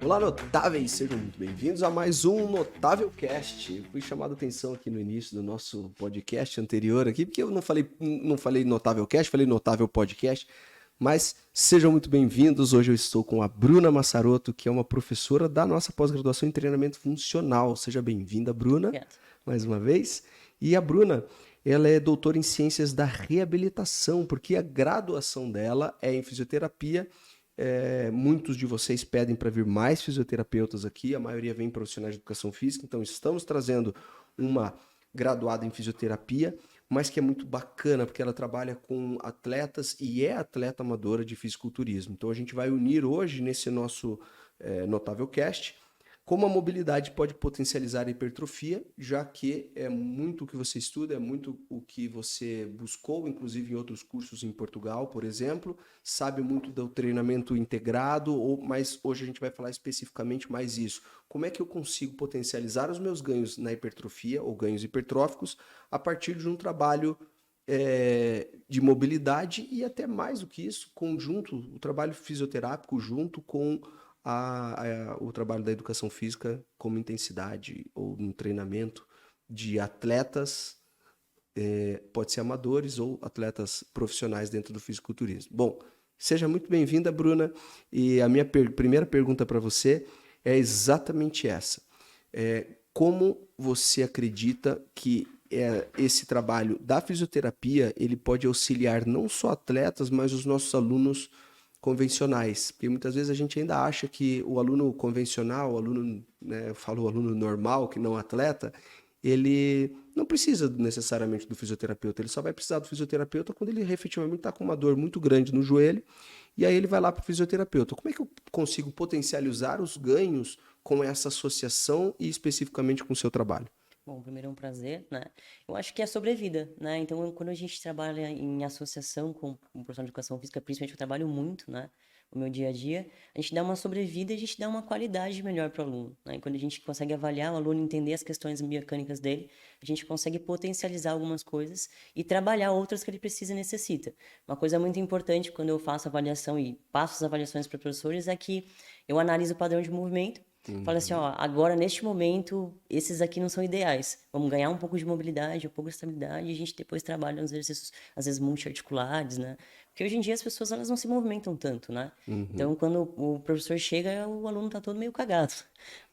Olá, notáveis! Sejam muito bem-vindos a mais um Notável Cast. Fui chamado a atenção aqui no início do nosso podcast anterior aqui, porque eu não falei Notável Cast, falei Notável Podcast, mas sejam muito bem-vindos. Hoje eu estou com a Bruna Massarotto, que é uma professora da nossa pós-graduação em treinamento funcional. Seja bem-vinda, Bruna, mais uma vez. E a Bruna, ela é doutora em ciências da reabilitação, porque a graduação dela é em fisioterapia. Muitos de vocês pedem para vir mais fisioterapeutas aqui, a maioria vem profissionais de educação física, então estamos trazendo uma graduada em fisioterapia, mas que é muito bacana, porque ela trabalha com atletas e é atleta amadora de fisiculturismo. Então a gente vai unir hoje nesse nosso Notável Cast como a mobilidade pode potencializar a hipertrofia, já que é muito o que você estuda, é muito o que você buscou, inclusive em outros cursos em Portugal, por exemplo, sabe muito do treinamento integrado, mas hoje a gente vai falar especificamente mais isso. Como é que eu consigo potencializar os meus ganhos na hipertrofia ou ganhos hipertróficos a partir de um trabalho de mobilidade e até mais do que isso, conjunto, o trabalho fisioterápico junto com o trabalho da educação física como intensidade ou um treinamento de atletas, pode ser amadores ou atletas profissionais dentro do fisiculturismo. Bom, seja muito bem-vinda, Bruna, e a minha primeira pergunta para você é exatamente essa. Como você acredita que esse trabalho da fisioterapia ele pode auxiliar não só atletas, mas os nossos alunos convencionais, porque muitas vezes a gente ainda acha que o aluno convencional, o aluno, né, eu falo o aluno normal, que não atleta, ele não precisa necessariamente do fisioterapeuta, ele só vai precisar do fisioterapeuta quando ele efetivamente está com uma dor muito grande no joelho, e aí ele vai lá para o fisioterapeuta. Como é que eu consigo potencializar os ganhos com essa associação e especificamente com o seu trabalho? Bom, primeiro é um prazer, né? Eu acho que é sobrevida, né? Então, quando a gente trabalha em associação com o profissional de educação física, principalmente eu trabalho muito, né? O meu dia a dia, a gente dá uma sobrevida e a gente dá uma qualidade melhor para o aluno, né? E quando a gente consegue avaliar o aluno, entender as questões biomecânicas dele, a gente consegue potencializar algumas coisas e trabalhar outras que ele precisa e necessita. Uma coisa muito importante quando eu faço avaliação e passo as avaliações para professores é que eu analiso o padrão de movimento. Fala assim, ó, agora neste momento, esses aqui não são ideais. Vamos ganhar um pouco de mobilidade, um pouco de estabilidade, e a gente depois trabalha nos exercícios, às vezes, multiarticulares, né? Porque hoje em dia as pessoas, elas não se movimentam tanto, né? Então, quando o professor chega, o aluno tá todo meio cagado.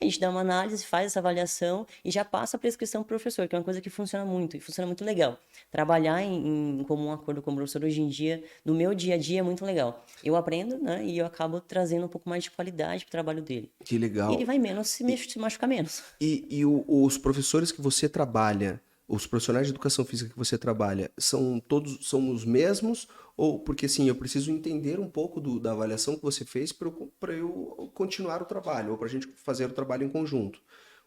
A gente dá uma análise, faz essa avaliação e já passa a prescrição pro professor, que é uma coisa que funciona muito, e funciona muito legal. Trabalhar em comum acordo com o professor hoje em dia, no meu dia a dia, é muito legal. Eu aprendo, né? E eu acabo trazendo um pouco mais de qualidade pro trabalho dele. Que E ele legal. vai menos se machucar menos. Os professores que você trabalha, os profissionais de educação física que você trabalha, são os mesmos? Ou porque assim, eu preciso entender um pouco da avaliação que você fez para eu continuar o trabalho, ou para a gente fazer o trabalho em conjunto.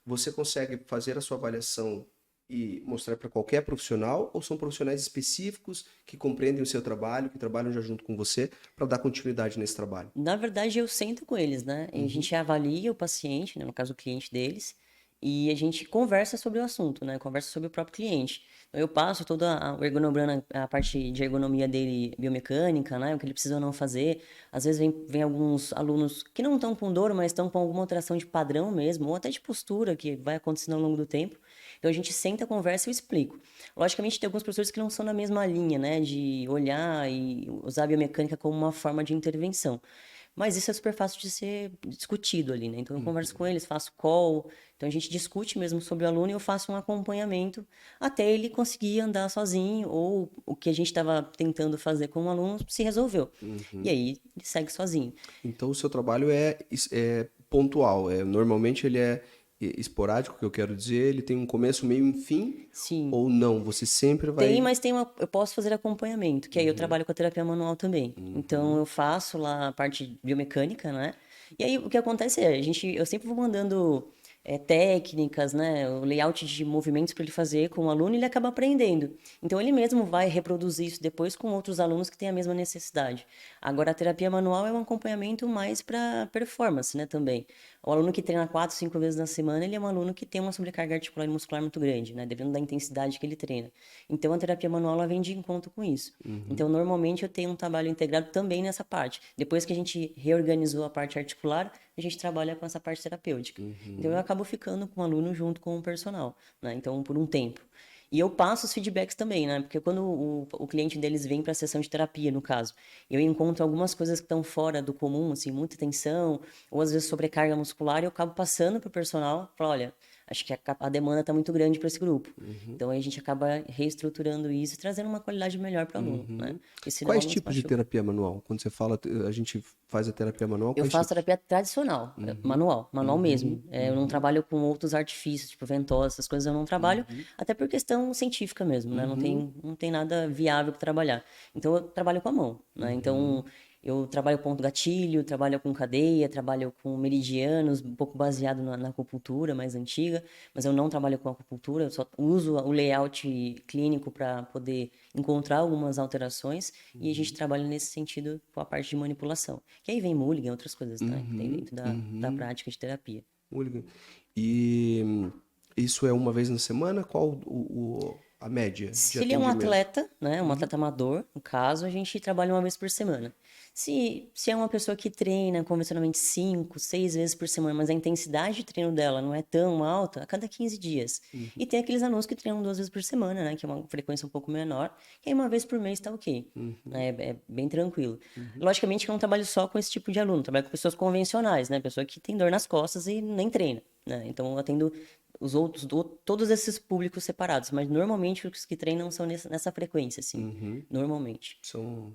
Você consegue fazer a sua avaliação e mostrar para qualquer profissional, ou são profissionais específicos que compreendem o seu trabalho, que trabalham já junto com você para dar continuidade nesse trabalho? Na verdade, eu sento com eles, né? E a gente avalia o paciente, né? No caso, o cliente deles, e a gente conversa sobre o assunto, né? Conversa sobre o próprio cliente. Então, eu passo toda a ergonomia, a parte de ergonomia dele, biomecânica, né? O que ele precisa ou não fazer. Às vezes vem alguns alunos que não estão com dor, mas estão com alguma alteração de padrão mesmo, ou até de postura, que vai acontecendo ao longo do tempo. Então, a gente senta, conversa e eu explico. Logicamente, tem alguns professores que não são na mesma linha, né? De olhar e usar a biomecânica como uma forma de intervenção. Mas isso é super fácil de ser discutido ali, né? Então eu converso com eles, faço call, então a gente discute mesmo sobre o aluno e eu faço um acompanhamento até ele conseguir andar sozinho ou o que a gente estava tentando fazer com o aluno se resolveu. E aí ele segue sozinho. Então, o seu trabalho é pontual, normalmente ele é esporádico, que eu quero dizer, ele tem um começo, meio e fim, Sim, ou não? Você sempre tem, vai... mas eu posso fazer acompanhamento, que aí eu trabalho com a terapia manual também. Então eu faço lá a parte biomecânica, né? E aí o que acontece é, eu sempre vou mandando técnicas, né, o layout de movimentos para ele fazer com o aluno, ele acaba aprendendo. Então ele mesmo vai reproduzir isso depois com outros alunos que têm a mesma necessidade. Agora a terapia manual é um acompanhamento mais para performance, né, também. O aluno que treina 4, 5 vezes na semana, ele é um aluno que tem uma sobrecarga articular e muscular muito grande, né, dependendo da intensidade que ele treina. Então a terapia manual ela vem de encontro com isso. Então normalmente eu tenho um trabalho integrado também nessa parte. Depois que a gente reorganizou a parte articular, a gente trabalha com essa parte terapêutica. Então eu acabo ficando com o aluno junto com o personal, né? Então por um tempo. E eu passo os feedbacks também, né? Porque quando o cliente deles vem para a sessão de terapia, no caso, eu encontro algumas coisas que estão fora do comum, assim, muita tensão, ou às vezes sobrecarga muscular, e eu acabo passando para o personal, falo, olha, acho que a demanda está muito grande para esse grupo. Então aí a gente acaba reestruturando isso e trazendo uma qualidade melhor para o aluno, né? Porque senão o Quais aluno se tipos de machuca. terapia manual? Quando você fala, a gente faz a terapia manual, Eu quais faço tipos? terapia tradicional, manual mesmo. Eu não trabalho com outros artifícios, tipo ventosa, essas coisas eu não trabalho, até por questão científica mesmo, né? Não tem nada viável para trabalhar. Então eu trabalho com a mão, né? Então eu trabalho ponto gatilho, trabalho com cadeia, trabalho com meridianos, um pouco baseado na acupuntura mais antiga, mas eu não trabalho com acupuntura, eu só uso o layout clínico para poder encontrar algumas alterações e a gente trabalha nesse sentido com a parte de manipulação. Que aí vem Mulligan e outras coisas, né? Que tem dentro da prática de terapia. Hooligan. E isso é uma vez na semana? Qual a média de Se ele é um atendimento? atleta, né, um atleta amador, no caso, a gente trabalha uma vez por semana. Se é uma pessoa que treina convencionalmente 5, 6 vezes por semana, mas a intensidade de treino dela não é tão alta, a cada 15 dias. E tem aqueles alunos que treinam 2 vezes por semana, né, que é uma frequência um pouco menor, e aí uma vez por mês tá ok. Né, é bem tranquilo. Logicamente que eu não trabalho só com esse tipo de aluno, trabalho com pessoas convencionais, né, pessoa que tem dor nas costas e nem treina, né, então eu atendo os outros, todos esses públicos separados, mas normalmente os que treinam são nessa frequência, assim, normalmente. São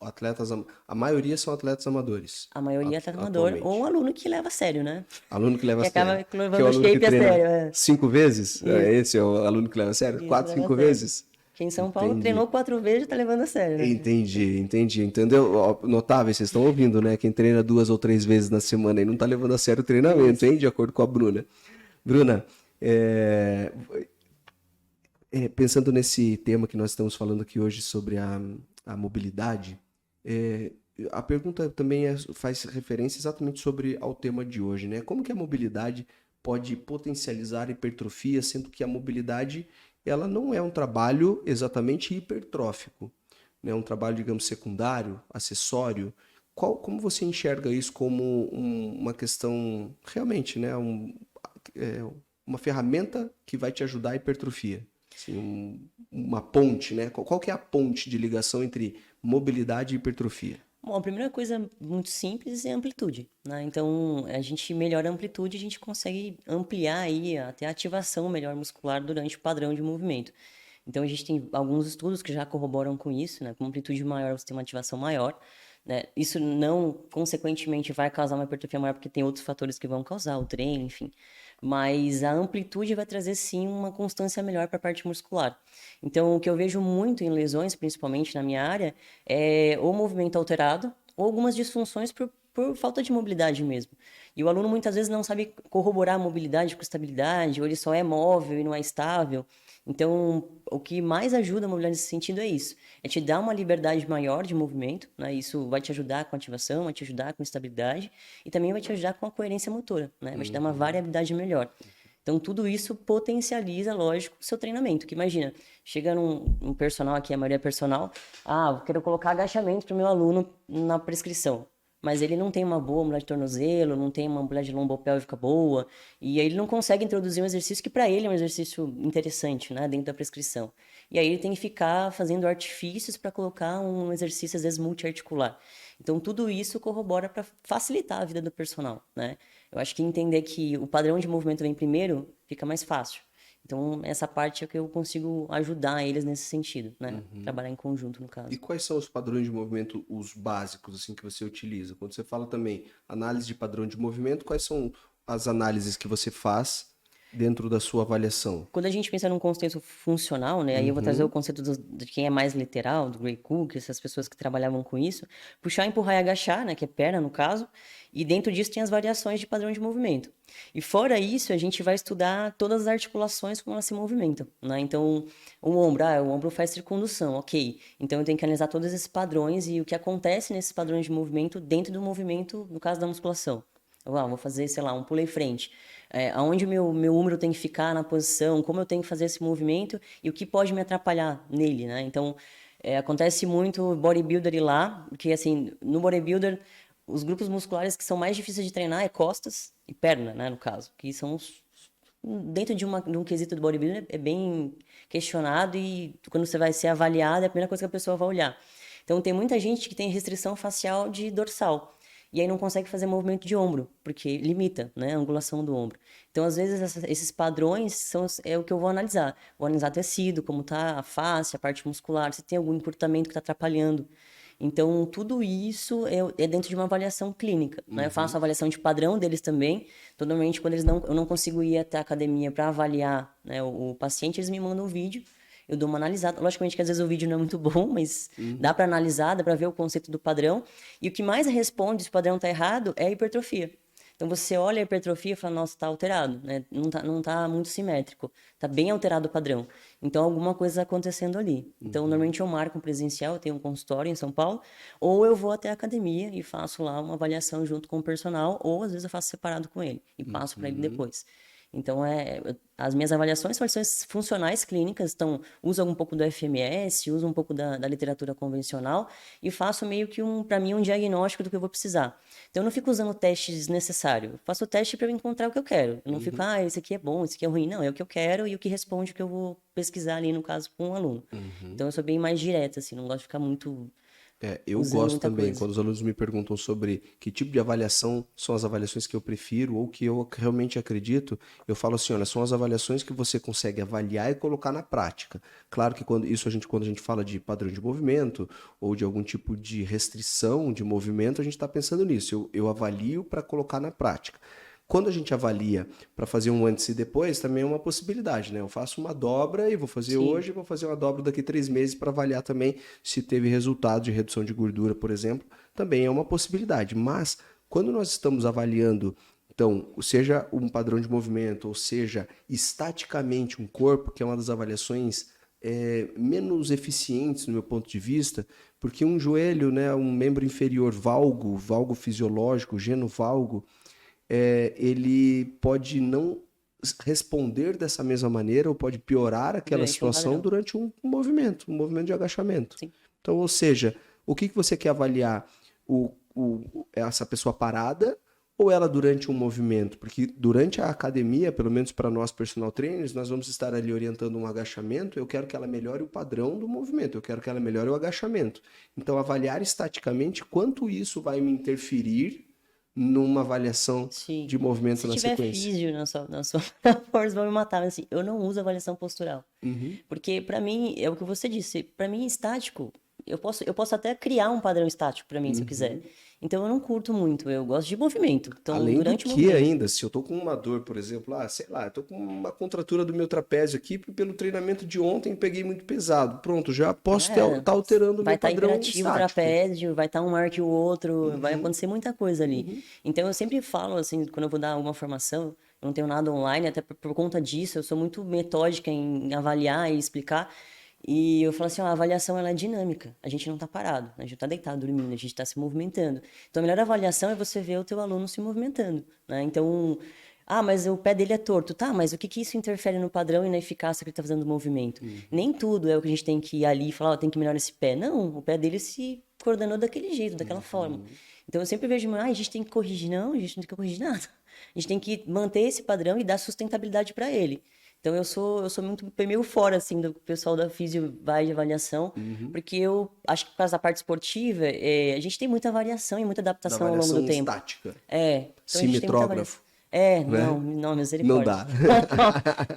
atletas, a maioria são atletas amadores, A maioria é atleta amador ou um atualmente. aluno que leva a sério, né? Aluno que leva a Que sério. acaba Que é o levando o aluno que shape a treina sério, é. 5 vezes? É, Isso, esse é o aluno que leva a sério? isso, 4, leva a 5 sério. vezes? Que em São Paulo Entendi. treinou 4 vezes e tá levando a sério, né? Entendi. Entendeu? Ó, notável, vocês estão ouvindo, né? Quem treina 2 ou 3 vezes na semana e não tá levando a sério o treinamento, hein? De acordo com a Bruna. Bruna, pensando nesse tema que nós estamos falando aqui hoje sobre a mobilidade, é, a pergunta também faz referência exatamente sobre ao tema de hoje, né? Como que a mobilidade pode potencializar a hipertrofia, sendo que a mobilidade ela não é um trabalho exatamente hipertrófico, né? É um trabalho, digamos, secundário, acessório. Como você enxerga isso como uma questão realmente, né? Uma ferramenta que vai te ajudar a hipertrofia? Assim, uma ponte, né? Qual que é a ponte de ligação entre mobilidade e hipertrofia? Bom, a primeira coisa muito simples é a amplitude, né? Então, a gente melhora a amplitude, a gente consegue ampliar aí até a ativação melhor muscular durante o padrão de movimento. Então, a gente tem alguns estudos que já corroboram com isso, né? Com amplitude maior, você tem uma ativação maior, né? Isso não, consequentemente, vai causar uma hipertrofia maior, porque tem outros fatores que vão causar, o treino, enfim. Mas a amplitude vai trazer, sim, uma constância melhor para a parte muscular. Então, o que eu vejo muito em lesões, principalmente na minha área, é o movimento alterado ou algumas disfunções por falta de mobilidade mesmo. E o aluno muitas vezes não sabe corroborar a mobilidade com estabilidade, ou ele só é móvel e não é estável. Então, o que mais ajuda a mobilidade nesse sentido é isso. É te dar uma liberdade maior de movimento, né? Isso vai te ajudar com a ativação, vai te ajudar com estabilidade e também vai te ajudar com a coerência motora, né? Vai te dar uma variabilidade melhor. Então, tudo isso potencializa, lógico, o seu treinamento. Que imagina, chega um personal aqui, a maioria é personal, eu quero colocar agachamento para o meu aluno na prescrição. Mas ele não tem uma boa mobilidade de tornozelo, não tem uma mobilidade lombopélvica boa, e aí ele não consegue introduzir um exercício que para ele é um exercício interessante, né, dentro da prescrição. E aí ele tem que ficar fazendo artifícios para colocar um exercício, às vezes, multiarticular. Então, tudo isso corrobora para facilitar a vida do personal, né? Eu acho que entender que o padrão de movimento vem primeiro fica mais fácil. Então, essa parte é que eu consigo ajudar eles nesse sentido, né? Trabalhar em conjunto, no E caso. quais são os padrões de movimento, os básicos, assim, que você utiliza? Quando você fala também análise de padrão de movimento, quais são as análises que você faz? dentro da sua avaliação? Quando a gente pensa num contexto funcional, né? Aí eu vou trazer o conceito de quem é mais literal, do Gray Cook, essas pessoas que trabalhavam com isso. Puxar, empurrar e agachar, né? Que é perna, no caso. E dentro disso tem as variações de padrão de movimento. E fora isso, a gente vai estudar todas as articulações como elas se movimentam, né? Então, o ombro faz circundução, ok. Então eu tenho que analisar todos esses padrões e o que acontece nesses padrões de movimento dentro do movimento, no caso da musculação. Vou fazer, sei lá, um pulei frente. Aonde o meu úmero tem que ficar na posição, como eu tenho que fazer esse movimento e o que pode me atrapalhar nele, né? Então, acontece muito bodybuilder ir lá, porque assim, no bodybuilder, os grupos musculares que são mais difíceis de treinar é costas e perna, né, no caso, que são dentro de um quesito do bodybuilder é bem questionado e quando você vai ser avaliado é a primeira coisa que a pessoa vai olhar. Então, tem muita gente que tem restrição facial de dorsal. E aí não consegue fazer movimento de ombro, porque limita, né, a angulação do ombro. Então, às vezes, esses padrões é o que eu vou analisar. Vou analisar tecido, como está a face, a parte muscular, se tem algum encurtamento que está atrapalhando. Então, tudo isso é dentro de uma avaliação clínica, né? Eu faço a avaliação de padrão deles também. Então, normalmente, quando eu não consigo ir até a academia para avaliar, né, o paciente, eles me mandam um vídeo. Eu dou uma analisada. Logicamente que às vezes o vídeo não é muito bom, mas dá para analisar, dá para ver o conceito do padrão. E o que mais responde se o padrão está errado é a hipertrofia. Então você olha a hipertrofia e fala, nossa, está alterado, né? Não tá muito simétrico, está bem alterado o padrão. Então alguma coisa está acontecendo ali. Então normalmente eu marco um presencial, eu tenho um consultório em São Paulo, ou eu vou até a academia e faço lá uma avaliação junto com o personal, ou às vezes eu faço separado com ele e passo para ele depois. Então, as minhas avaliações são avaliações funcionais clínicas, então, uso um pouco do FMS, uso um pouco da literatura convencional e faço meio que, para mim, um diagnóstico do que eu vou precisar. Então, eu não fico usando teste desnecessário. Eu faço o teste para eu encontrar o que eu quero. Eu não fico, esse aqui é bom, esse aqui é ruim. Não, é o que eu quero e o que responde o que eu vou pesquisar ali, no caso, com um aluno. Então, eu sou bem mais direta, assim, não gosto de ficar muito Eu usando gosto muita também, coisa. quando os alunos me perguntam sobre que tipo de avaliação são as avaliações que eu prefiro ou que eu realmente acredito, eu falo assim, olha, são as avaliações que você consegue avaliar e colocar na prática. Claro que quando a gente fala de padrão de movimento ou de algum tipo de restrição de movimento, a gente está pensando nisso. Eu avalio para colocar na prática. Quando a gente avalia para fazer um antes e depois, também é uma possibilidade, né? Eu faço uma dobra e vou fazer hoje, vou fazer uma dobra daqui 3 meses para avaliar também se teve resultado de redução de gordura, por exemplo, também é uma possibilidade. Mas quando nós estamos avaliando, então, seja um padrão de movimento, ou seja, estaticamente um corpo, que é uma das avaliações menos eficientes no meu ponto de vista, porque um joelho, né, um membro inferior valgo fisiológico, geno-valgo, ele pode não responder dessa mesma maneira ou pode piorar aquela situação durante um movimento de agachamento. Sim. Então, ou seja, o que você quer avaliar? Essa pessoa parada ou ela durante um movimento? Porque durante a academia, pelo menos para nós personal trainers, nós vamos estar ali orientando um agachamento, eu quero que ela melhore o padrão do movimento, eu quero que ela melhore o agachamento. Então, avaliar estaticamente quanto isso vai me interferir numa avaliação de movimento na sequência. Se tiver físio na sua força, vão me matar. Mas assim, eu não uso avaliação postural. Porque, para mim, é o que você disse. Para mim, estático, eu posso até criar um padrão estático para mim, se eu quiser. Então, eu não curto muito. Eu gosto de movimento. Então, além durante do o que movimento... ainda, se eu tô com uma dor, por exemplo, sei lá, eu tô com uma contratura do meu trapézio aqui, pelo treinamento de ontem peguei muito pesado. Pronto, já posso estar alterando o meu padrão estático. Vai estar hiperativo o trapézio, vai estar um maior que o outro, vai acontecer muita coisa ali. Então, eu sempre falo, assim, quando eu vou dar alguma formação, eu não tenho nada online, até por conta disso, eu sou muito metódica em avaliar e explicar. E eu falo assim, a avaliação ela é dinâmica, a gente não está parado, a gente não está deitado dormindo, a gente está se movimentando. Então a melhor avaliação é você ver o teu aluno se movimentando, né? Então, mas o pé dele é torto, tá, mas o que isso interfere no padrão e na eficácia que ele está fazendo do movimento? Nem tudo é o que a gente tem que ir ali e falar, tem que melhorar esse pé. Não, o pé dele se coordenou daquele jeito, daquela forma. Então eu sempre vejo, a gente tem que corrigir. Não, a gente não tem que corrigir nada. A gente tem que manter esse padrão e dar sustentabilidade para ele. Então, eu sou muito meio fora, assim, do pessoal da Físio vai de avaliação, porque eu acho que por causa da parte esportiva, a gente tem muita variação e muita adaptação ao longo do tempo. Estática. Então Simetrógrafo. né? Não, Não misericórdia. dá.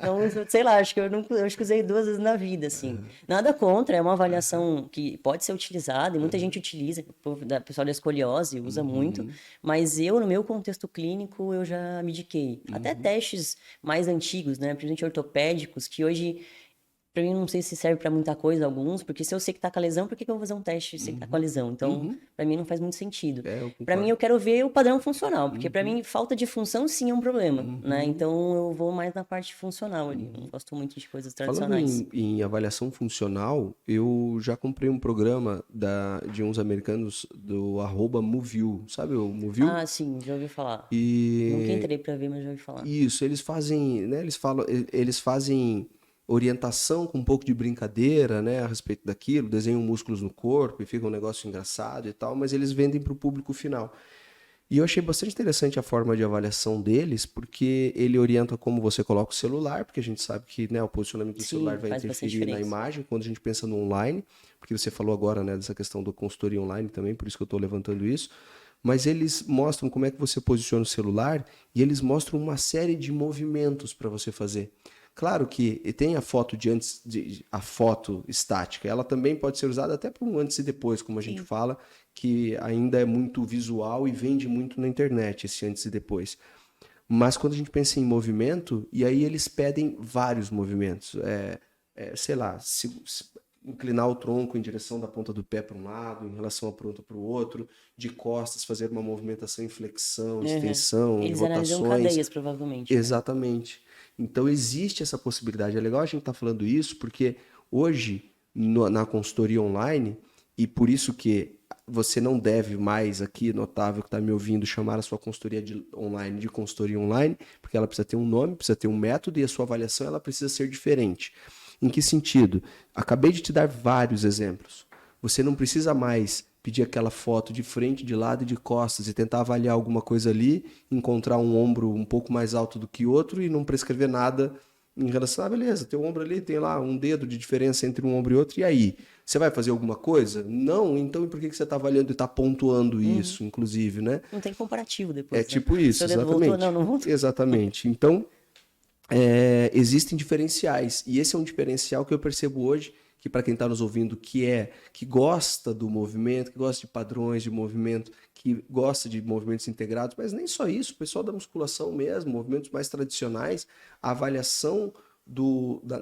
Não, sei lá, acho que eu acho que usei 2 vezes na vida, assim. Nada contra, é uma avaliação que pode ser utilizada, e muita gente utiliza, o pessoal da escoliose usa muito, Uhum, mas eu, no meu contexto clínico, eu já abdiquei. Até uhum, testes mais antigos, né, principalmente ortopédicos, que hoje pra mim, não sei se serve pra muita coisa, alguns, porque se eu sei que tá com a lesão, por que que eu vou fazer um teste se tá com a uhum, lesão? Então, uhum. pra mim não faz muito sentido. É, eu Pra mim, concordo. eu quero ver o padrão funcional, porque pra Uhum, mim, falta de função sim é um problema, né? uhum, Então, eu vou mais na parte funcional ali. Eu não uhum. gosto muito de coisas Falando tradicionais. em avaliação funcional, eu já comprei um programa de uns americanos do @Movil, sabe o Movil? Ah, sim, já ouvi falar. Nunca E entrei pra ver, mas já ouvi falar. isso, eles fazem, né, eles fazem orientação com um pouco de brincadeira, né, a respeito daquilo, desenham músculos no corpo e fica um negócio engraçado e tal, mas eles vendem para o público final. E eu achei bastante interessante a forma de avaliação deles, porque ele orienta como você coloca o celular, porque a gente sabe que, né, o posicionamento do celular Sim, vai faz bastante interferir na diferença. imagem quando a gente pensa no online, porque você falou agora, né, dessa questão da consultoria online também, por isso que eu estou levantando isso. Mas eles mostram como é que você posiciona o celular e eles mostram uma série de movimentos para você fazer. Claro que tem a foto a foto estática, ela também pode ser usada até para um antes e depois, como a gente Sim. fala, que ainda é muito visual e vende muito na internet esse antes e depois. Mas quando a gente pensa em movimento, e aí eles pedem vários movimentos. Sei lá, inclinar o tronco em direção da ponta do pé para um lado, em relação à ponta para o outro, de costas, fazer uma movimentação em flexão, Uhum. extensão, em Eles analisam rotações. cadeias, provavelmente, né? Exatamente. Então existe essa possibilidade. É legal a gente estar falando isso, porque hoje, na consultoria online, e por isso que você não deve mais aqui, notável que está me ouvindo, chamar a sua consultoria online de consultoria online, porque ela precisa ter um nome, precisa ter um método e a sua avaliação ela precisa ser diferente. Em que sentido? Acabei de te dar vários exemplos. Você não precisa mais pedir aquela foto de frente, de lado e de costas e tentar avaliar alguma coisa ali, encontrar um ombro um pouco mais alto do que outro e não prescrever nada em relação, beleza, tem um ombro ali, tem lá um dedo de diferença entre um ombro e outro, e aí? Você vai fazer alguma coisa? Não, então e por que você está avaliando e está pontuando Uhum. isso, inclusive, né? Não tem comparativo É depois, né? tipo isso, Seu dedo voltou? Não, exatamente. não voltou. Exatamente. Então, existem diferenciais e esse é um diferencial que eu percebo hoje que para quem está nos ouvindo que gosta do movimento, que gosta de padrões de movimento, que gosta de movimentos integrados, mas nem só isso, o pessoal da musculação mesmo, movimentos mais tradicionais, a avaliação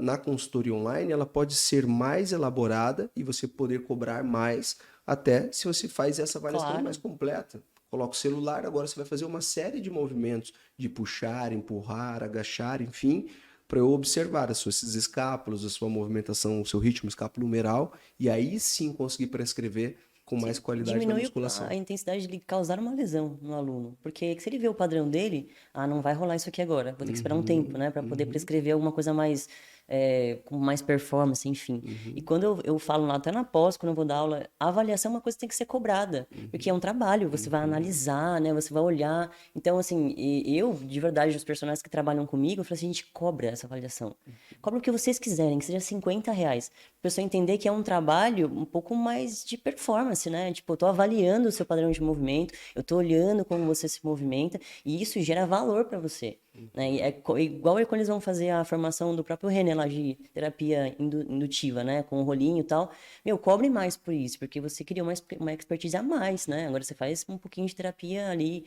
na consultoria online ela pode ser mais elaborada e você poder cobrar mais até se você faz essa avaliação mais Claro. completa. Coloca o celular, agora você vai fazer uma série de movimentos de puxar, empurrar, agachar, enfim, para eu observar as suas escápulas, a sua movimentação, o seu ritmo escapulohumeral e aí sim conseguir prescrever com mais Sim, qualidade na diminui musculação. a intensidade de causar uma lesão no aluno. Porque se ele vê o padrão dele, não vai rolar isso aqui agora. Vou ter que esperar um tempo, Uhum, né? Para poder uhum, prescrever alguma coisa mais, com mais performance, enfim. E uhum, quando eu falo lá, até na pós, quando eu vou dar aula, a avaliação é uma coisa que tem que ser cobrada. Porque é um trabalho, você vai uhum, analisar, né? Você vai olhar. Então, assim, eu, de verdade, os personagens que trabalham comigo, eu falo assim, a gente cobra essa avaliação. Cobra o que vocês quiserem, que seja R$ 50. A pessoa entender que é um trabalho um pouco mais de performance, né? Tipo, eu tô avaliando o seu padrão de movimento, eu tô olhando como você se movimenta, e isso gera valor para você. Né? E igual quando eles vão fazer a formação do próprio René lá de terapia indutiva, né? Com o rolinho e tal. Meu, cobre mais por isso, porque você criou uma expertise a mais, né? Agora você faz um pouquinho de terapia ali,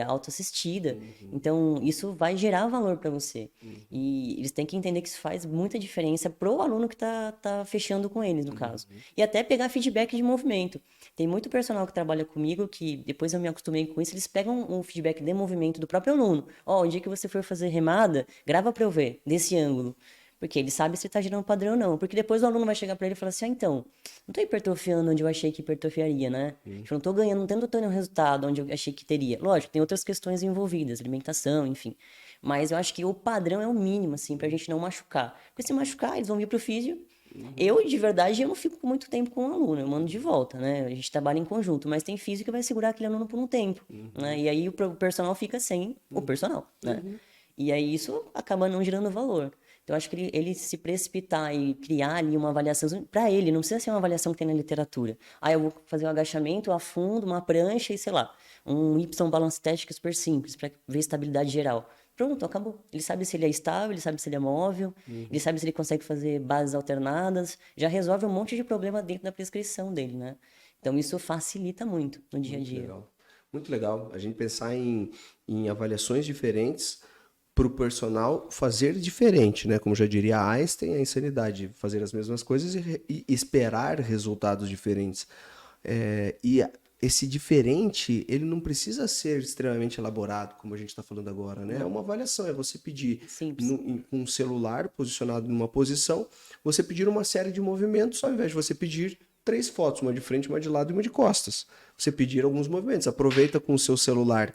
autoassistida. uhum, Então, isso vai gerar valor para você. uhum, E eles têm que entender que isso faz muita diferença pro aluno que tá fechando com eles, no caso. uhum, E até pegar feedback de movimento. Tem muito personal que trabalha comigo que depois eu me acostumei com isso, eles pegam o feedback de movimento do próprio aluno. Ó, o dia que você for fazer remada, grava pra eu ver, desse ângulo. Porque ele sabe se tá gerando padrão ou não. Porque depois o aluno vai chegar pra ele e falar assim: então, não tô hipertrofiando onde eu achei que hipertrofiaria, né? Tipo, não tô ganhando, não tô tendo resultado onde eu achei que teria. Lógico, tem outras questões envolvidas, alimentação, enfim. Mas eu acho que o padrão é o mínimo, assim, pra gente não machucar. Porque se machucar, eles vão vir pro físio. uhum, Eu, de verdade, eu não fico muito tempo com o aluno, eu mando de volta, né? A gente trabalha em conjunto, mas tem físico que vai segurar aquele aluno por um tempo, né? uhum, E aí o personal fica sem o uhum, personal, né? uhum, E aí isso acaba não gerando valor. Então, eu acho que ele se precipitar e criar ali uma avaliação, para ele, não precisa ser uma avaliação que tem na literatura. Ah, eu vou fazer um agachamento, afundo, uma prancha e, sei lá, um Y balance estético super simples, para ver estabilidade geral. Pronto, acabou. Ele sabe se ele é estável, ele sabe se ele é móvel, ele sabe se ele consegue fazer bases alternadas, já resolve um monte de problema dentro da prescrição dele, né? Então, isso facilita muito no dia a dia. Legal. Muito legal. A gente pensar em avaliações diferentes para o personal fazer diferente, né? Como já diria Einstein, a insanidade, fazer as mesmas coisas e esperar resultados diferentes. E esse diferente, ele não precisa ser extremamente elaborado, como a gente está falando agora, né? É uma avaliação, é você pedir Simples. com um celular posicionado numa posição, você pedir uma série de movimentos, ao invés de você pedir 3 fotos, uma de frente, uma de lado e uma de costas. Você pedir alguns movimentos. Aproveita com o seu celular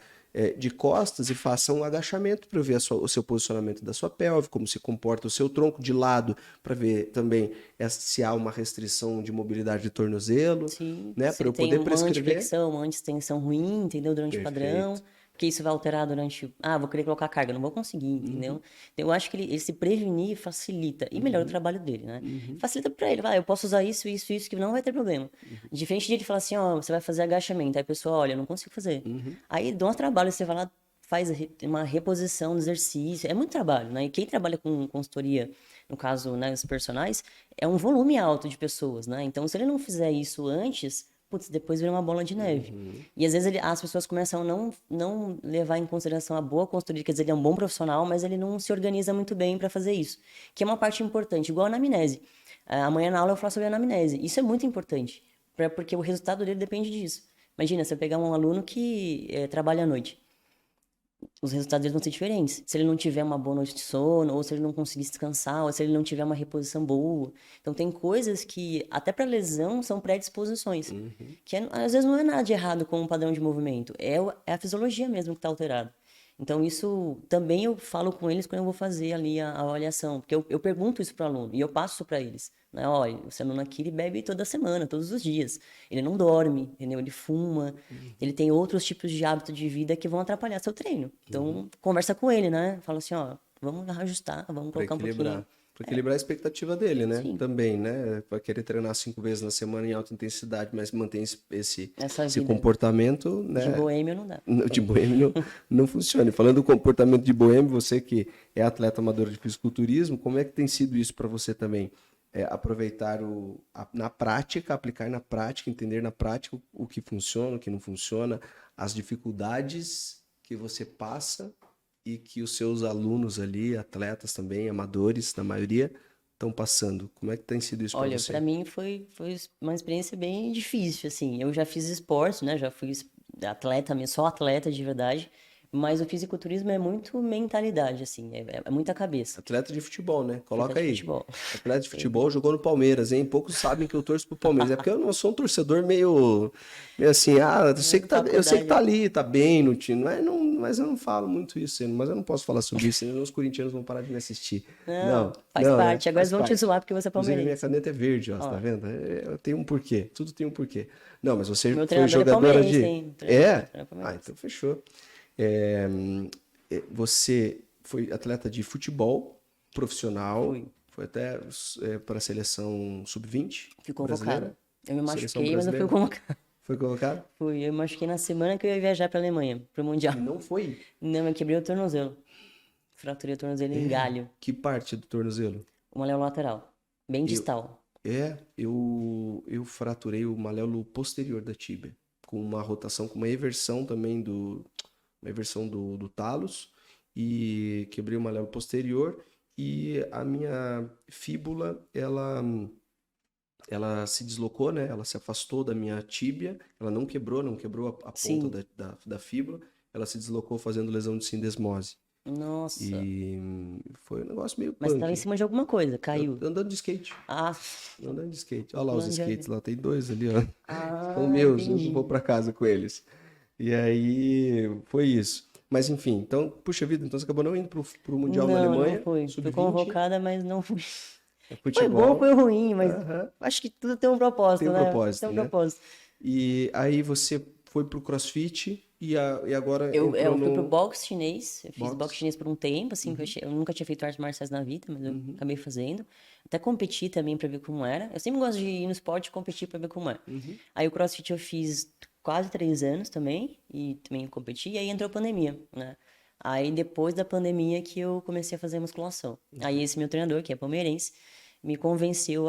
de costas e faça um agachamento para ver o seu posicionamento da sua pelve, como se comporta o seu tronco de lado, para ver também se há uma restrição de mobilidade de tornozelo, Sim, né? se Para eu tem poder uma prescrever. antiflexão, uma antextensão ruim, entendeu? Durante o padrão, Perfeito. porque isso vai alterar durante... Ah, vou querer colocar carga, não vou conseguir, entendeu? Então, eu acho que ele se prevenir facilita, e melhora o trabalho dele, né? Facilita pra ele, vai, eu posso usar isso, isso, isso, que não vai ter problema. Diferente de ele falar assim, ó, você vai fazer agachamento, aí a pessoa, olha, eu não consigo fazer. Aí dá um trabalho, você vai lá, faz uma reposição do exercício, é muito trabalho, né? E quem trabalha com consultoria, no caso, né, os personagens, é um volume alto de pessoas, né? Então, se ele não fizer isso antes, putz, depois vira uma bola de neve. E às vezes as pessoas começam a não levar em consideração a boa consultoria, quer dizer, ele é um bom profissional, mas ele não se organiza muito bem para fazer isso, que é uma parte importante, igual a anamnese. Amanhã na aula eu falo sobre anamnese. Isso é muito importante, porque o resultado dele depende disso. Imagina, você pegar um aluno que trabalha à noite. Os resultados deles vão ser diferentes. Se ele não tiver uma boa noite de sono, ou se ele não conseguir descansar, ou se ele não tiver uma reposição boa. Então, tem coisas que, até para lesão, são predisposições. Que às vezes não é nada de errado com o padrão de movimento. É a fisiologia mesmo que está alterada. Então, isso também eu falo com eles quando eu vou fazer ali a avaliação. Porque eu pergunto isso para o aluno e eu passo para eles. Né? Olha, o seu aluno aqui ele bebe toda semana, todos os dias. Ele não dorme, entendeu? Ele fuma. Ele tem outros tipos de hábito de vida que vão atrapalhar seu treino. Então, conversa com ele, né? Fala assim, ó, vamos ajustar, vamos Para colocar um pouquinho. Para equilibrar a expectativa dele, né? Sim. Também, né? Vai querer treinar 5 vezes na semana em alta intensidade, mas mantém Essa esse vida comportamento, de né? boêmio não dá. De boêmio não funciona. E falando do comportamento de boêmio, você que é atleta amador de fisiculturismo, como é que tem sido isso para você também? Aproveitar na prática, aplicar na prática, entender na prática o que funciona, o que não funciona, as dificuldades que você passa e que os seus alunos ali, atletas também, amadores, na maioria, estão passando. Como é que tem sido isso para Olha, você? para mim foi uma experiência bem difícil, assim. Eu já fiz esporte, né? Já fui atleta, só atleta de verdade. Mas o fisiculturismo é muito mentalidade, assim. É muita cabeça. Atleta de futebol, né? Atleta Coloca de aí. futebol. Atleta de futebol jogou no Palmeiras, hein? Poucos sabem que eu torço pro Palmeiras. É porque eu não sou um torcedor meio assim, eu sei que tá ali, tá bem no time. Mas eu não falo muito isso, mas eu não posso falar sobre isso, senão os corintianos vão parar de me assistir. Não, faz não, parte. né? Agora Faz eles vão te parte. zoar porque você é Inclusive, minha palmeirense. caneta é verde, ó, Ó, tá vendo? Tem um porquê, tudo tem um porquê. Não, mas você meu foi treinador é jogadora palmeirense, de... hein? É? Treinador é palmeirense. Então fechou. É, Você foi atleta de futebol profissional, Fui. foi até para a seleção sub-20 Fui brasileira. convocada. Eu me Seleção machuquei, mas eu fui brasileira. convocada. Foi colocado? Fui. Eu me machuquei na semana que eu ia viajar pra Alemanha, pro Mundial. E não foi? Não, eu quebrei o tornozelo. Fraturei o tornozelo em galho. Que parte do tornozelo? O maléolo lateral. Bem Eu, distal. eu fraturei o maléolo posterior da tíbia, com uma rotação, com uma eversão também uma eversão do talos, e quebrei o maléolo posterior, e a minha fíbula, ela se deslocou, né? Ela se afastou da minha tíbia, ela não quebrou a ponta Sim. da fíbula, ela se deslocou fazendo lesão de sindesmose. Nossa. E foi um negócio meio Mas punk. tava em cima de alguma coisa, caiu. Andando de skate. Ah, Andando de skate. Olha lá os Pulando de skates, avião. lá tem 2 ali, ó. São Ah, meus, eu entendi. vou pra casa com eles. E aí, foi isso. Mas enfim, então, puxa vida, então você acabou não indo pro Mundial na Não, não Alemanha, fui. Fui sub-20, convocada, mas não fui. Foi bom, futebol. foi ruim, mas Aham. acho que tudo tem um propósito, Tem um né? propósito, Tem um né? propósito. E aí você foi pro CrossFit, E agora Eu entrou fui pro no boxe chinês, eu fiz boxe? boxe chinês por um tempo, assim, que eu nunca tinha feito artes marciais na vida, mas eu acabei fazendo. Até competi também pra ver como era. Eu sempre gosto de ir no esporte e competir pra ver como é. Aí o CrossFit eu fiz quase 3 anos também, e também competi, e aí entrou a pandemia, né? Aí depois da pandemia que eu comecei a fazer musculação. Aí esse meu treinador, que é palmeirense, me convenceu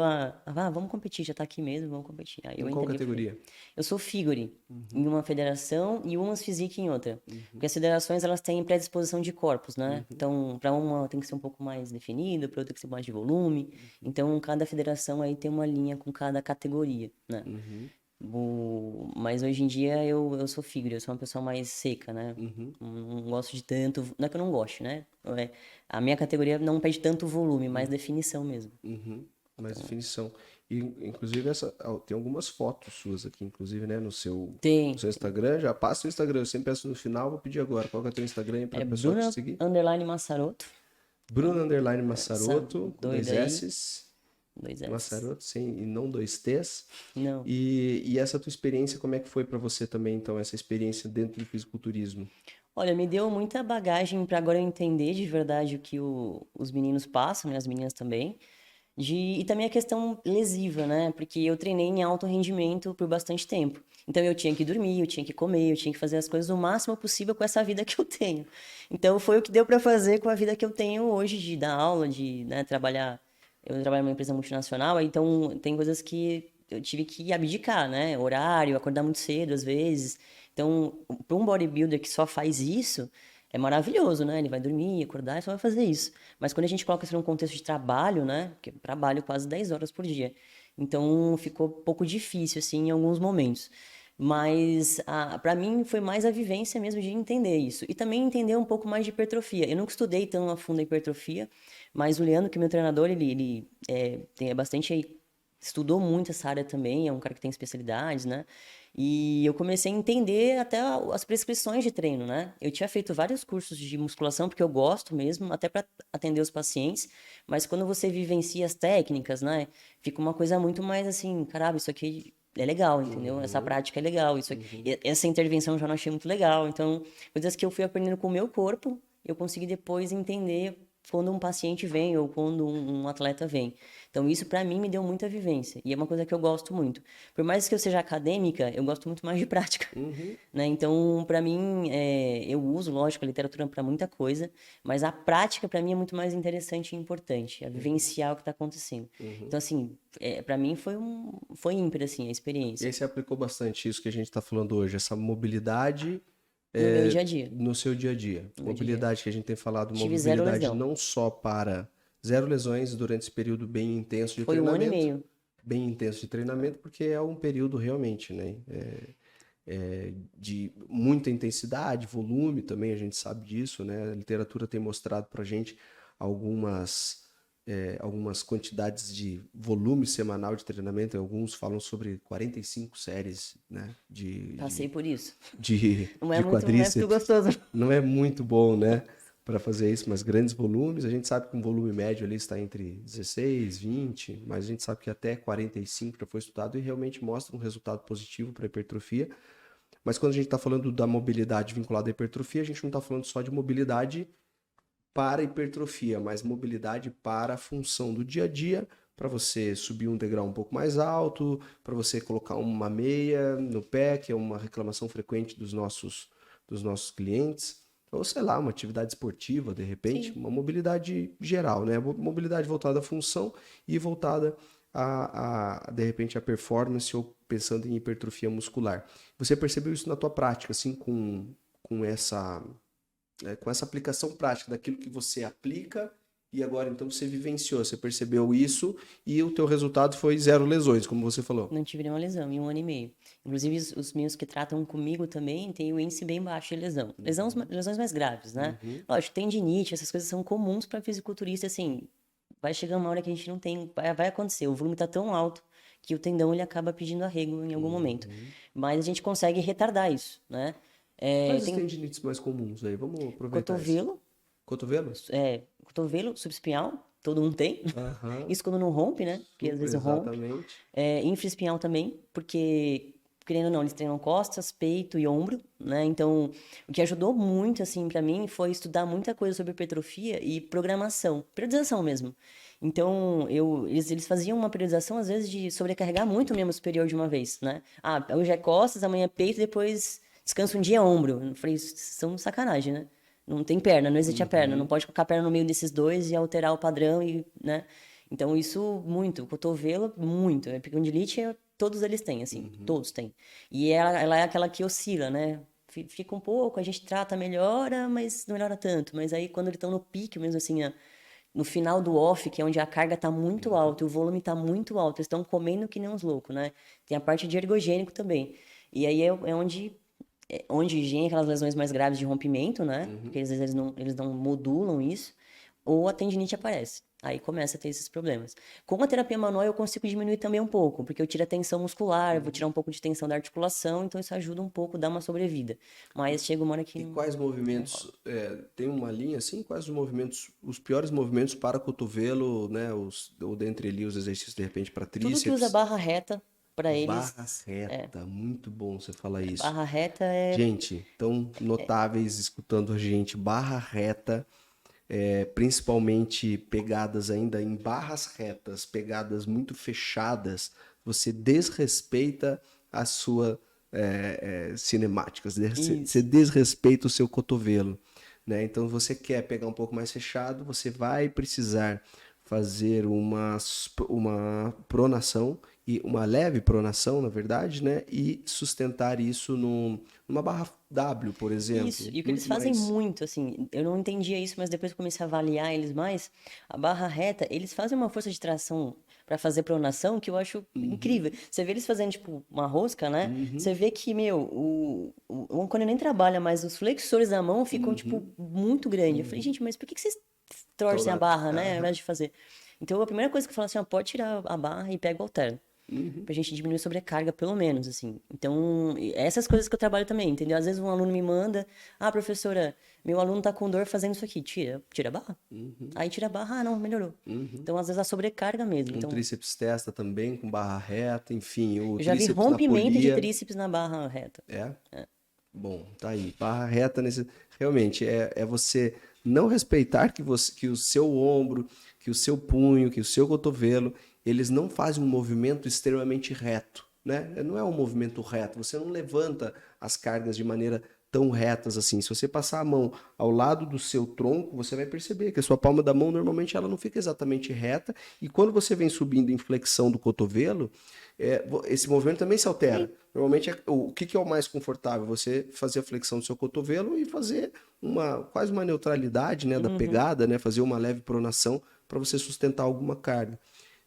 vamos competir, já tá aqui mesmo, vamos competir. Aí Em eu qual entrei, categoria? eu sou figure em uma federação e umas physique em outra. Porque as federações, elas têm predisposição de corpos, né? Então, para uma tem que ser um pouco mais definido, para outra tem que ser mais de volume. Então, cada federação aí tem uma linha com cada categoria, né? Mas hoje em dia eu sou figure, eu sou uma pessoa mais seca, né? Não gosto de tanto. Não é que eu não gosto, né? A minha categoria não pede tanto volume, mais definição mesmo. Mais definição. E, inclusive, tem algumas fotos suas aqui, inclusive, né, no Tem. seu Instagram. Já passa o Instagram, eu sempre peço no final, vou pedir agora. Qual que é o teu Instagram aí para É o pessoal te Bruna seguir? underline Massaroto. Bruno Underline Essa Massaroto, com dois doida aí. S's. 2 S. Massaroto, sim, e não dois T's. Não. E essa tua experiência, como é que foi para você também, então, essa experiência dentro do fisiculturismo? Olha, me deu muita bagagem para agora eu entender de verdade o que os meninos passam, né? As meninas também. E também a questão lesiva, né? Porque eu treinei em alto rendimento por bastante tempo. Então eu tinha que dormir, eu tinha que comer, eu tinha que fazer as coisas o máximo possível com essa vida que eu tenho. Então foi o que deu para fazer com a vida que eu tenho hoje, de dar aula, de, né, trabalhar. Eu trabalho numa empresa multinacional, então tem coisas que eu tive que abdicar, né? Horário, acordar muito cedo às vezes. Então, para um bodybuilder que só faz isso, é maravilhoso, né? Ele vai dormir, acordar e só vai fazer isso. Mas quando a gente coloca isso num contexto de trabalho, né? Porque eu trabalho quase 10 horas por dia. Então ficou um pouco difícil, assim, em alguns momentos. Mas para mim foi mais a vivência mesmo de entender isso. E também entender um pouco mais de hipertrofia. Eu nunca estudei tão a fundo a hipertrofia, mas o Leandro, que é meu treinador, ele tem bastante. Estudou muito essa área também, é um cara que tem especialidades, né? E eu comecei a entender até as prescrições de treino, né? Eu tinha feito vários cursos de musculação, porque eu gosto mesmo, até para atender os pacientes, mas quando você vivencia as técnicas, né? Fica uma coisa muito mais assim, caramba, isso aqui é legal, entendeu? Essa prática é legal, isso aqui, essa intervenção eu já não achei muito legal. Então, coisas que eu fui aprendendo com o meu corpo, eu consegui depois entender quando um paciente vem ou quando um atleta vem. Então, isso para mim me deu muita vivência e é uma coisa que eu gosto muito. Por mais que eu seja acadêmica, eu gosto muito mais de prática, né? Então, para mim, eu uso, lógico, a literatura para muita coisa, mas a prática para mim é muito mais interessante e importante, a vivenciar o que está acontecendo. Então, assim, para mim foi ímpar, assim, a E experiência aí você aplicou bastante isso que a gente está falando hoje, essa mobilidade no meu dia a dia. no seu dia a dia. No meu dia a dia. Mobilidade que a gente tem falado, Tive zero mobilidade lesão. não só para zero lesões durante esse período bem intenso de Foi um ano e treinamento, meio. bem intenso de treinamento, porque é um período realmente, né? De muita intensidade, volume também, a gente sabe disso, né? A literatura tem mostrado para a gente algumas quantidades de volume semanal de treinamento. Alguns falam sobre 45 séries, né? Passei por isso. De, Não é de muito, não é muito quadríceps. gostoso. Não é muito bom, né? Para fazer isso, mas grandes volumes. A gente sabe que um volume médio ali está entre 16, 20, mas a gente sabe que até 45 já foi estudado e realmente mostra um resultado positivo para a hipertrofia. Mas quando a gente está falando da mobilidade vinculada à hipertrofia, a gente não está falando só de mobilidade para hipertrofia, mas mobilidade para a função do dia a dia, para você subir um degrau um pouco mais alto, para você colocar uma meia no pé, que é uma reclamação frequente dos nossos clientes, ou sei lá, uma atividade esportiva, de repente, Sim. uma mobilidade geral, né? Mobilidade voltada à função e voltada de repente, a performance ou pensando em hipertrofia muscular. Você percebeu isso na tua prática, assim, com essa aplicação prática daquilo que você aplica e agora então você vivenciou, você percebeu isso e o teu resultado foi zero lesões, como você falou. Não tive nenhuma lesão em um ano e meio. Inclusive, os meus que tratam comigo também têm o índice bem baixo de lesão. Lesões mais graves, né? Lógico, tendinite, essas coisas são comuns para fisiculturista, assim, vai chegar uma hora que a gente não tem, vai acontecer, o volume tá tão alto que o tendão ele acaba pedindo arrego em algum momento. Mas a gente consegue retardar isso, né? Quais os Tem tendinites mais comuns aí? Vamos aproveitar isso. cotovelo, Cotovelo? cotovelo subespinhal, todo mundo tem. Aham. Isso quando não rompe, né? Porque às Super, vezes rompe. exatamente. Infraespinhal também, porque querendo ou não, eles treinam costas, peito e ombro, né? Então, o que ajudou muito, assim, pra mim foi estudar muita coisa sobre hipertrofia e programação, periodização mesmo. Então, eles faziam uma periodização, às vezes, de sobrecarregar muito o membro superior de uma vez, né? Ah, hoje é costas, amanhã é peito, depois descansa um dia ombro. Eu falei, isso são sacanagem, né? Não tem perna, não existe a perna. Não pode colocar a perna no meio desses dois e alterar o padrão, e, né? Então, isso, muito. O cotovelo, muito. A epicondilite, todos eles têm, assim. Todos têm. E ela é aquela que oscila, né? Fica um pouco, a gente trata, melhora, mas não melhora tanto. Mas aí, quando eles estão no pique, mesmo assim, no final do off, que é onde a carga está muito alta e o volume está muito alto, eles estão comendo que nem uns loucos, né? Tem a parte de ergogênico também. E aí é onde vem aquelas lesões mais graves de rompimento, né? Porque às vezes eles não modulam isso, ou a tendinite aparece. Aí começa a ter esses problemas. Com a terapia manual eu consigo diminuir também um pouco, porque eu tiro a tensão muscular, eu vou tirar um pouco de tensão da articulação, então isso ajuda um pouco, dá uma sobrevida. Mas chega uma hora que E não, quais não rola. movimentos, tem uma linha assim? Quais os movimentos, os piores movimentos para cotovelo, né? Ou dentre ali os exercícios de repente para Tudo que usa tríceps? barra reta, para Barra eles, reta, muito bom você falar isso. barra reta é. Gente, tão notáveis escutando a gente, barra reta, principalmente pegadas ainda em barras retas, pegadas muito fechadas, você desrespeita a sua cinemáticas, você Isso. desrespeita o seu cotovelo, né? Então você quer pegar um pouco mais fechado, você vai precisar fazer uma pronação e uma leve pronação, na verdade, né? E sustentar isso numa barra W, por Isso, exemplo, e o que eles muito fazem mais. muito, assim, eu não entendia isso, mas depois que eu comecei a avaliar eles mais, a barra reta, eles fazem uma força de tração para fazer pronação que eu acho incrível. Você vê eles fazendo, tipo, uma rosca, né? Você vê que, meu, quando nem trabalha, mas os flexores da mão ficam, tipo, muito grandes. Eu falei, gente, mas por que vocês Então, torcem a barra, né, ao aham. invés de fazer? Então, a primeira coisa que eu falo assim, ó, pode tirar a barra e pega o halter pra gente diminuir a sobrecarga, pelo menos, assim. Então, essas coisas que eu trabalho também, entendeu? Às vezes um aluno me manda, ah, professora, meu aluno tá com dor fazendo isso aqui, tira a barra. Aí tira a barra, ah, não, melhorou. Então, às vezes a sobrecarga mesmo. Um Então, tríceps testa também com barra reta, enfim, o eu já vi tríceps na rompimento de polia. tríceps na barra reta. É? Bom, tá aí. Barra reta nesse. Realmente, é você não respeitar que o seu ombro, que o seu punho, que o seu cotovelo, eles não fazem um movimento extremamente reto, né? Não é um movimento reto. Você não levanta as cargas de maneira tão retas assim. Se você passar a mão ao lado do seu tronco, você vai perceber que a sua palma da mão normalmente ela não fica exatamente reta. E quando você vem subindo em flexão do cotovelo, esse movimento também se altera. Normalmente, o que é o mais confortável? Você fazer a flexão do seu cotovelo e fazer quase uma neutralidade, né, da pegada, né, fazer uma leve pronação para você sustentar alguma carga.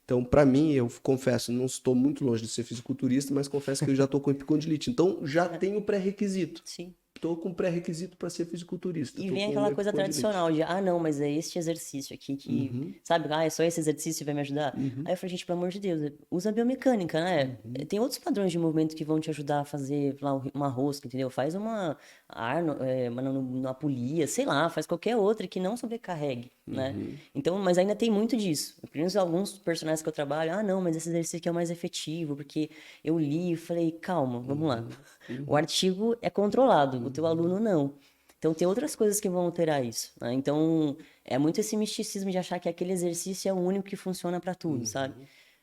Então, para mim, eu confesso, não estou muito longe de ser fisiculturista, mas confesso que eu já estou com epicondilite. Então, já tenho pré-requisito. Sim. Estou com pré-requisito para ser fisiculturista. E Estou vem com aquela coisa epicondilite. tradicional de, ah, não, mas é este exercício aqui que, sabe, ah, é só esse exercício que vai me ajudar. Aí eu falei, gente, pelo amor de Deus, usa a biomecânica, né? Tem outros padrões de movimento que vão te ajudar a fazer lá uma rosca, entendeu? Faz uma uma polia, sei lá, faz qualquer outra que não sobrecarregue, né? Então, mas ainda tem muito disso. Pelo menos alguns personagens que eu trabalho, ah, não, mas esse exercício aqui é o mais efetivo, porque eu li e falei, calma, vamos lá. O artigo é controlado, o teu aluno não. Então, tem outras coisas que vão alterar isso, né? Então, é muito esse misticismo de achar que aquele exercício é o único que funciona pra tudo, sabe?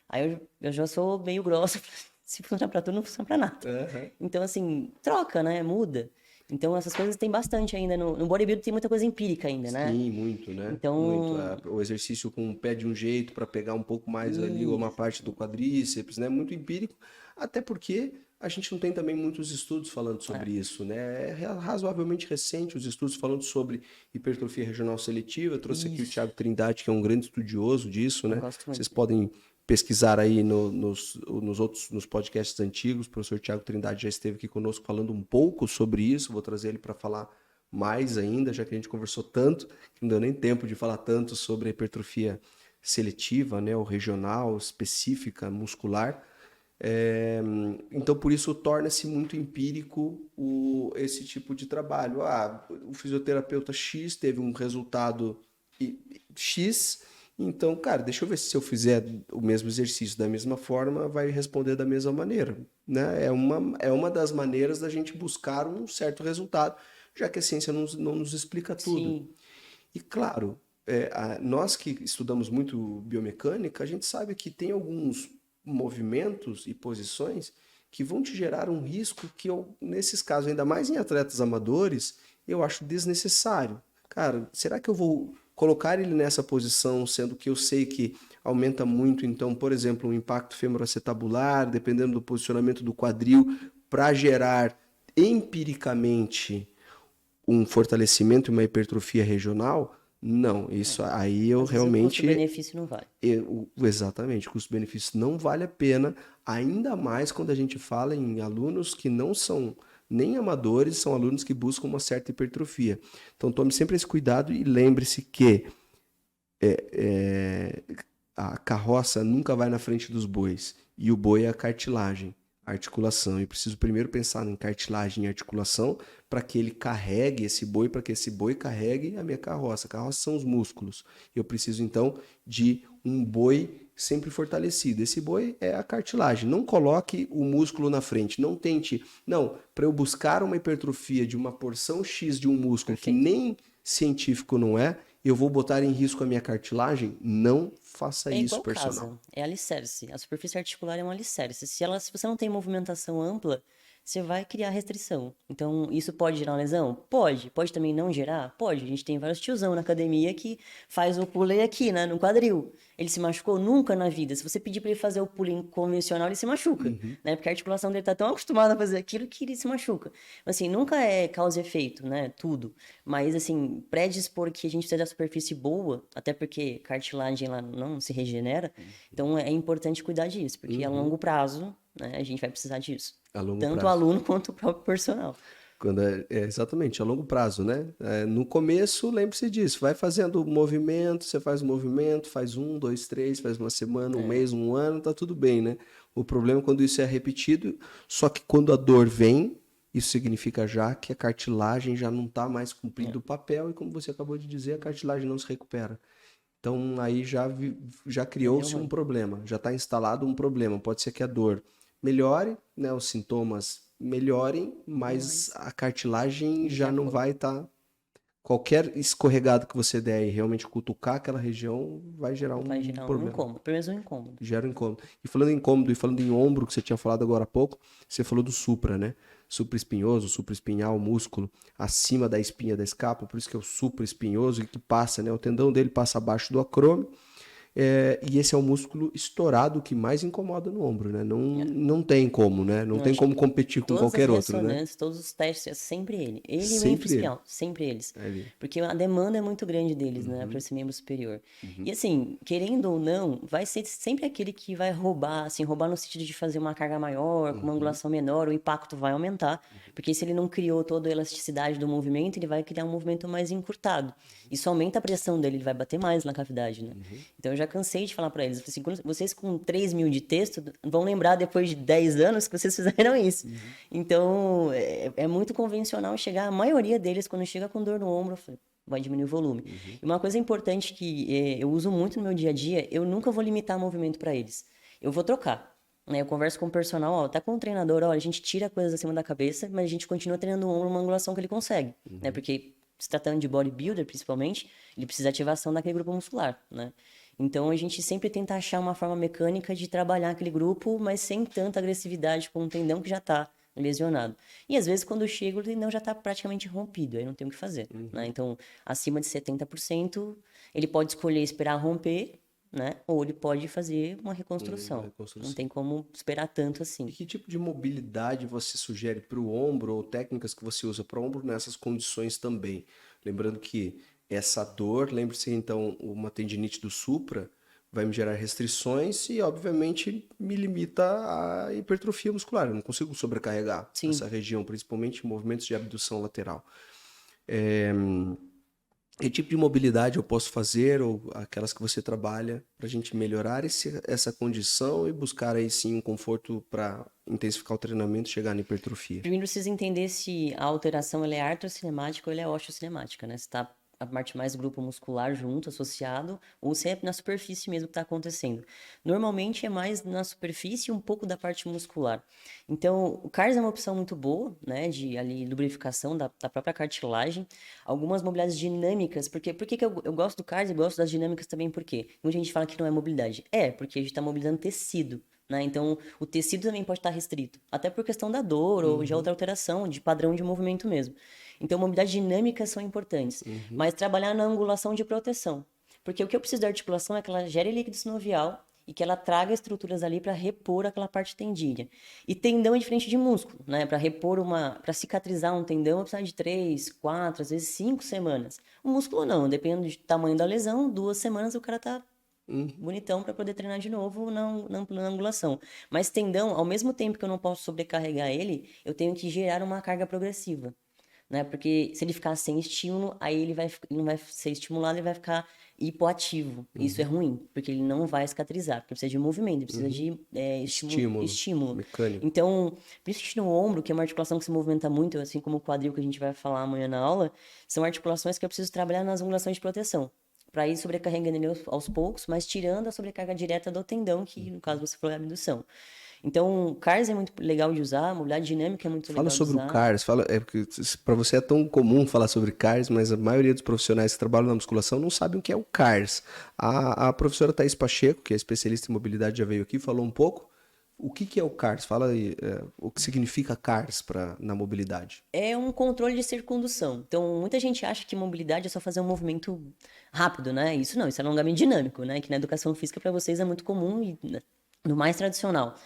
Aí eu já sou meio grossa, se funciona pra tudo, não funciona pra nada. Aham. Então, assim, troca, né? Muda. Então, essas coisas tem bastante ainda. No bodybuilding tem muita coisa empírica ainda, né? Sim, muito, né? Muito. Então, O exercício com o pé de um jeito para pegar um pouco mais ali uma isso. parte do quadríceps, né? Muito empírico, até porque a gente não tem também muitos estudos falando É, sobre isso, né? É razoavelmente recente os estudos falando sobre hipertrofia regional seletiva. Eu trouxe aqui o isso. Thiago Trindade, que é um grande estudioso disso, Eu né? gosto Vocês muito. podem pesquisar aí nos podcasts antigos. O professor Thiago Trindade já esteve aqui conosco falando um pouco sobre isso. Vou trazer ele para falar mais ainda, já que a gente conversou tanto, que não deu nem tempo de falar tanto sobre a hipertrofia seletiva, né, ou regional, específica, muscular. Então, por isso, torna-se muito empírico esse tipo de trabalho. Ah, o fisioterapeuta X teve um resultado X Então, cara, deixa eu ver se eu fizer o mesmo exercício da mesma forma, vai responder da mesma maneira, né? É uma das maneiras da gente buscar um certo resultado, já que a ciência não nos explica tudo. Sim, E claro, nós que estudamos muito biomecânica, a gente sabe que tem alguns movimentos e posições que vão te gerar um risco que eu, nesses casos, ainda mais em atletas amadores, eu acho desnecessário. Cara, será que eu vou colocar ele nessa posição, sendo que eu sei que aumenta muito, então, por exemplo, o impacto femoroacetabular, dependendo do posicionamento do quadril, para gerar empiricamente um fortalecimento e uma hipertrofia regional? Não, isso aí eu às vezes o realmente. custo-benefício não vale. Exatamente, custo-benefício não vale a pena, ainda mais quando a gente fala em alunos que não são nem amadores, são alunos que buscam uma certa hipertrofia. Então tome sempre esse cuidado e lembre-se que a carroça nunca vai na frente dos bois. E o boi é a cartilagem, a articulação. E preciso primeiro pensar em cartilagem e articulação para que ele carregue esse boi, para que esse boi carregue a minha carroça. A carroça são os músculos. Eu preciso então de um boi sempre fortalecido. Esse boi é a cartilagem. Não coloque o músculo na frente. Não tente. Não, para eu buscar uma hipertrofia de uma porção X de um músculo que Perfeito. nem científico não é, eu vou botar em risco a minha cartilagem? Não faça É isso, igual personal. casa, é alicerce. A superfície articular é um alicerce. Se você não tem movimentação ampla, você vai criar restrição. Então, isso pode gerar uma lesão? Pode. Pode também não gerar? Pode. A gente tem vários tiozão na academia que faz o pulley aqui, né, no quadril. Ele se machucou nunca na vida. Se você pedir para ele fazer o pulley convencional, ele se machuca, né? Porque a articulação dele tá tão acostumada a fazer aquilo que ele se machuca. Assim, nunca é causa e efeito, né? Tudo. Mas, assim, predispor que a gente precisa da superfície boa, até porque cartilagem lá não se regenera, então é importante cuidar disso, porque a longo prazo, né, a gente vai precisar disso. A longo Tanto o prazo. aluno quanto o próprio personal. Quando exatamente, a longo prazo, né? No começo, lembre-se disso. Vai fazendo movimento, você faz o movimento, faz um, dois, três, faz uma semana, um mês, um ano, tá tudo bem, né? O problema é quando isso é repetido, só que quando a dor vem, isso significa já que a cartilagem já não está mais cumprindo o papel e, como você acabou de dizer, a cartilagem não se recupera. Então aí já Já deu criou-se um ruim. problema, já está instalado um problema. Pode ser que a dor melhore, né, os sintomas melhorem, mas Mas a cartilagem já já não foi. vai estar. Qualquer escorregado que você der e realmente cutucar aquela região vai gerar Vai um gerar um problema. incômodo, pelo menos um incômodo. Gera um incômodo. E falando em incômodo e falando em ombro, que você tinha falado agora há pouco, você falou do supra, né? Supraespinhoso, supraespinhal, músculo acima da espinha da escápula, por isso que é o supraespinhoso, e que passa, né? O tendão dele passa abaixo do acrômio. E esse é o músculo estourado que mais incomoda no ombro, né? Não, É. não tem como, né? Não Não, tem acho que como competir com todas as qualquer outro, né? ressonâncias, todos os testes, é sempre ele. Ele e o membro Sempre ele. espião, sempre eles. Ali. Porque a demanda é muito grande deles, né, para esse membro superior. E assim, querendo ou não, vai ser sempre aquele que vai roubar, assim, roubar no sentido de fazer uma carga maior, com uma angulação menor, o impacto vai aumentar. Porque se ele não criou toda a elasticidade do movimento, ele vai criar um movimento mais encurtado. Isso aumenta a pressão dele, ele vai bater mais na cavidade, né? Então eu já cansei de falar para eles, assim, vocês com 3 mil de texto vão lembrar depois de 10 anos que vocês fizeram isso. Então é muito convencional chegar, a maioria deles, quando chega com dor no ombro, eu falo, vai diminuir o volume. E uma coisa importante que eu uso muito no meu dia a dia, eu nunca vou limitar movimento para eles. Eu vou trocar. Né? Eu converso com o personal, ó, tá com o treinador, ó, a gente tira coisas acima da cabeça, mas a gente continua treinando o ombro uma angulação que ele consegue, né? Porque se tratando de bodybuilder, principalmente, ele precisa de ativação daquele grupo muscular, né? Então a gente sempre tenta achar uma forma mecânica de trabalhar aquele grupo, mas sem tanta agressividade com um tendão que já está lesionado. E às vezes quando eu chego, o tendão já está praticamente rompido, aí não tem o que fazer, né? Então, acima de 70%, ele pode escolher esperar romper, né? Ou ele pode fazer uma Uma reconstrução. Não reconstrução. tem como esperar tanto E assim. que tipo de mobilidade você sugere para o ombro ou técnicas que você usa para o ombro nessas condições também? Lembrando que essa dor, lembre-se então, uma tendinite do supra vai me gerar restrições e, obviamente, me limita à hipertrofia muscular. Eu não consigo sobrecarregar Sim. essa região, principalmente em movimentos de abdução lateral. Que tipo de mobilidade eu posso fazer, ou aquelas que você trabalha, para a gente melhorar essa condição e buscar aí sim um conforto para intensificar o treinamento e chegar na hipertrofia? Primeiro precisa entender se a alteração ela é artrocinemática ou ela é osteocinemática, né? Se tá a parte mais grupo muscular junto, associado, ou se é na superfície mesmo que está acontecendo. Normalmente é mais na superfície e um pouco da parte muscular. Então, o CARS é uma opção muito boa, né, de ali lubrificação da própria cartilagem. Algumas mobilidades dinâmicas, por que que eu gosto do CARS e gosto das dinâmicas também, por quê? Muita gente fala que não é mobilidade. É, porque a gente está mobilizando tecido. Né? Então, o tecido também pode estar restrito, até por questão da dor ou de outra alteração, de padrão de movimento mesmo. Então, mobilidades dinâmicas são importantes, mas trabalhar na angulação de proteção. Porque o que eu preciso da articulação é que ela gere líquido sinovial e que ela traga estruturas ali para repor aquela parte tendínea. E tendão é diferente de músculo, né? Para cicatrizar um tendão, precisa de 3, 4, às vezes 5 semanas. O músculo não, dependendo do tamanho da lesão, 2 semanas o cara tá bonitão para poder treinar de novo na angulação. Mas tendão, ao mesmo tempo que eu não posso sobrecarregar ele, eu tenho que gerar uma carga progressiva, né? Porque se ele ficar sem estímulo, aí ele não vai ser estimulado, ele vai ficar hipoativo. Isso é ruim, porque ele não vai cicatrizar, porque precisa de movimento, precisa de estímulo. Mecânico. Então, principalmente no ombro, que é uma articulação que se movimenta muito, assim como o quadril que a gente vai falar amanhã na aula, são articulações que eu preciso trabalhar nas angulações de proteção para ir sobrecarregando ele aos poucos, mas tirando a sobrecarga direta do tendão, que no caso você falou é a abdução. Então, o CARS é muito legal de usar, a mobilidade dinâmica é muito legal de usar. Fala sobre o CARS, porque para você é tão comum falar sobre CARS, mas a maioria dos profissionais que trabalham na musculação não sabem o que é o CARS. A professora Thaís Pacheco, que é especialista em mobilidade, já veio aqui, falou um pouco. O que é o CARS? Fala aí, o que significa CARS na mobilidade. É um controle de circundução. Então, muita gente acha que mobilidade é só fazer um movimento rápido, né? Isso não, isso é alongamento dinâmico, né? Que na educação física para vocês é muito comum e no mais tradicional.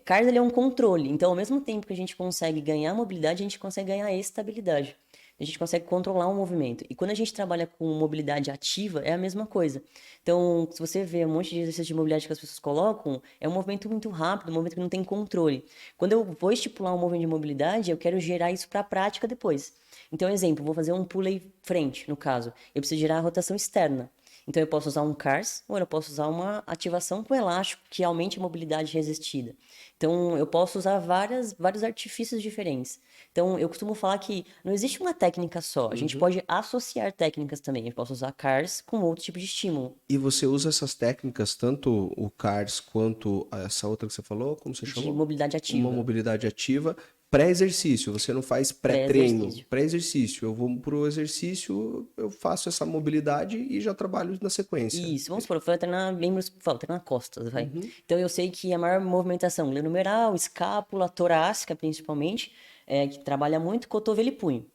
CARS ele é um controle, então ao mesmo tempo que a gente consegue ganhar mobilidade, a gente consegue ganhar estabilidade. A gente consegue controlar o movimento. E quando a gente trabalha com mobilidade ativa, é a mesma coisa. Então, se você vê um monte de exercícios de mobilidade que as pessoas colocam, é um movimento muito rápido, um movimento que não tem controle. Quando eu vou estipular um movimento de mobilidade, eu quero gerar isso para a prática depois. Então, exemplo, vou fazer um pulley frente, no caso. Eu preciso gerar a rotação externa. Então, eu posso usar um CARS ou eu posso usar uma ativação com elástico que aumente a mobilidade resistida. Então, eu posso usar vários artifícios diferentes. Então, eu costumo falar que não existe uma técnica só. A gente pode associar técnicas também. Eu posso usar CARS com outro tipo de estímulo. E você usa essas técnicas, tanto o CARS quanto essa outra que você falou, como você chamou? De mobilidade ativa. Uma mobilidade ativa. Pré-exercício, você não faz pré-treino. Pré-exercício, eu vou pro exercício, eu faço essa mobilidade e já trabalho na sequência. Isso, vamos supor, eu vou treinar membros, vou treinar costas, vai. Então eu sei que a maior movimentação, glenomeral, escápula, torácica principalmente, que trabalha muito cotovelo e punho.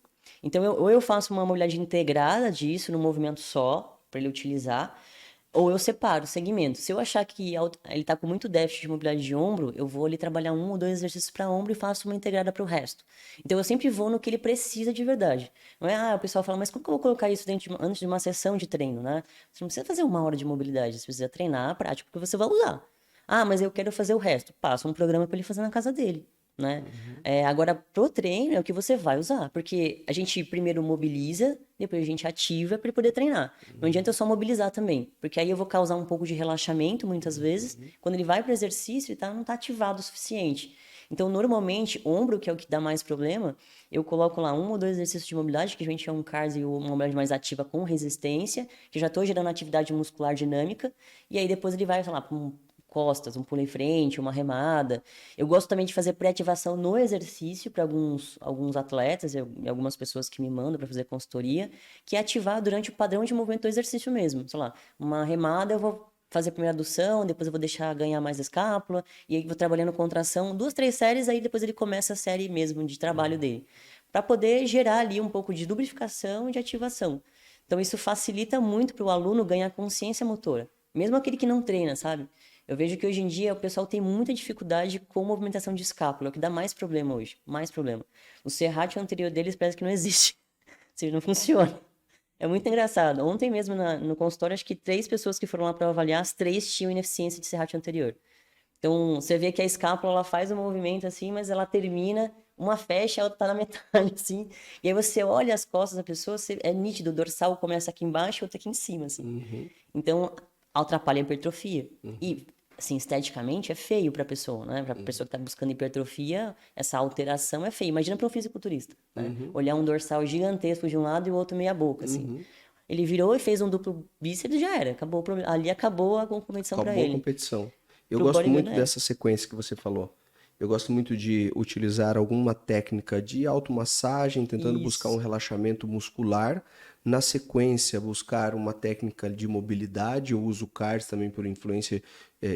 Então ou eu faço uma mobilidade integrada disso no movimento só, para ele utilizar, ou eu separo o segmento. Se eu achar que ele está com muito déficit de mobilidade de ombro, eu vou ali trabalhar 1 ou 2 exercícios para ombro e faço uma integrada para o resto. Então eu sempre vou no que ele precisa de verdade. Não é, o pessoal fala, mas como que eu vou colocar isso antes de uma sessão de treino, né? Você não precisa fazer 1 hora de mobilidade, você precisa treinar a prática que você vai usar. Ah, mas eu quero fazer o resto. Passa um programa para ele fazer na casa dele. Né? Agora, pro treino é o que você vai usar, porque a gente primeiro mobiliza, depois a gente ativa para poder treinar. Não adianta eu só mobilizar também, porque aí eu vou causar um pouco de relaxamento muitas vezes. Quando ele vai para o exercício, ele não está ativado o suficiente. Então, normalmente, ombro, que é o que dá mais problema, eu coloco lá 1 ou 2 exercícios de mobilidade, que a gente é um CARS e uma mobilidade mais ativa com resistência, que já estou gerando atividade muscular dinâmica, e aí depois ele vai, sei lá, para costas, um pulo em frente, uma remada. Eu gosto também de fazer pré-ativação no exercício para alguns atletas e algumas pessoas que me mandam para fazer consultoria, que é ativar durante o padrão de movimento do exercício mesmo. Sei lá, uma remada eu vou fazer a primeira adução, depois eu vou deixar ganhar mais a escápula, e aí vou trabalhando contração, 2, 3 séries, aí depois ele começa a série mesmo de trabalho dele. Para poder gerar ali um pouco de lubrificação e de ativação. Então isso facilita muito para o aluno ganhar consciência motora. Mesmo aquele que não treina, sabe? Eu vejo que hoje em dia o pessoal tem muita dificuldade com movimentação de escápula, o que dá mais problema hoje, mais problema. O serrátil anterior deles parece que não existe, ou seja, não funciona. É muito engraçado. Ontem mesmo no consultório, acho que 3 pessoas que foram lá para avaliar, as 3 tinham ineficiência de serrátil anterior. Então, você vê que a escápula, ela faz um movimento assim, mas ela termina, uma fecha, a outra tá na metade, assim. E aí você olha as costas da pessoa, é nítido, o dorsal começa aqui embaixo e outra aqui em cima, assim. Então, atrapalha a hipertrofia. E assim, esteticamente é feio pra pessoa, né? Pra pessoa que tá buscando hipertrofia, essa alteração é feio. Imagina pra um fisiculturista, né? Olhar um dorsal gigantesco de um lado e o outro meia boca, assim. Ele virou e fez um duplo bíceps e já era. Acabou o problema. Ali acabou a competição pra Acabou a ele. competição. Eu Pro gosto bodybuilder muito é. dessa sequência que você falou. Eu gosto muito de utilizar alguma técnica de automassagem, tentando buscar um Isso. relaxamento muscular. Na sequência, buscar uma técnica de mobilidade. Eu uso CARS também por influência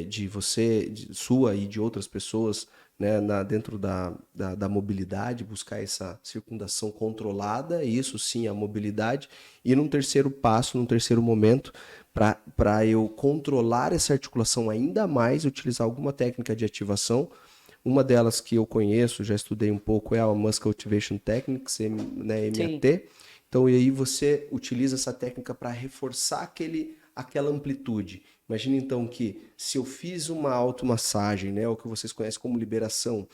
de você, sua e de outras pessoas, né, dentro da mobilidade, buscar essa circundação controlada, isso sim, a mobilidade. E num terceiro passo, num terceiro momento, para eu controlar essa articulação ainda mais, utilizar alguma técnica de ativação. Uma delas que eu conheço, já estudei um pouco, é a Muscle Activation Techniques, né, Sim. MAT. Então, e aí você utiliza essa técnica para reforçar aquela amplitude. Imagina então que se eu fiz uma automassagem, né, o que vocês conhecem como liberação,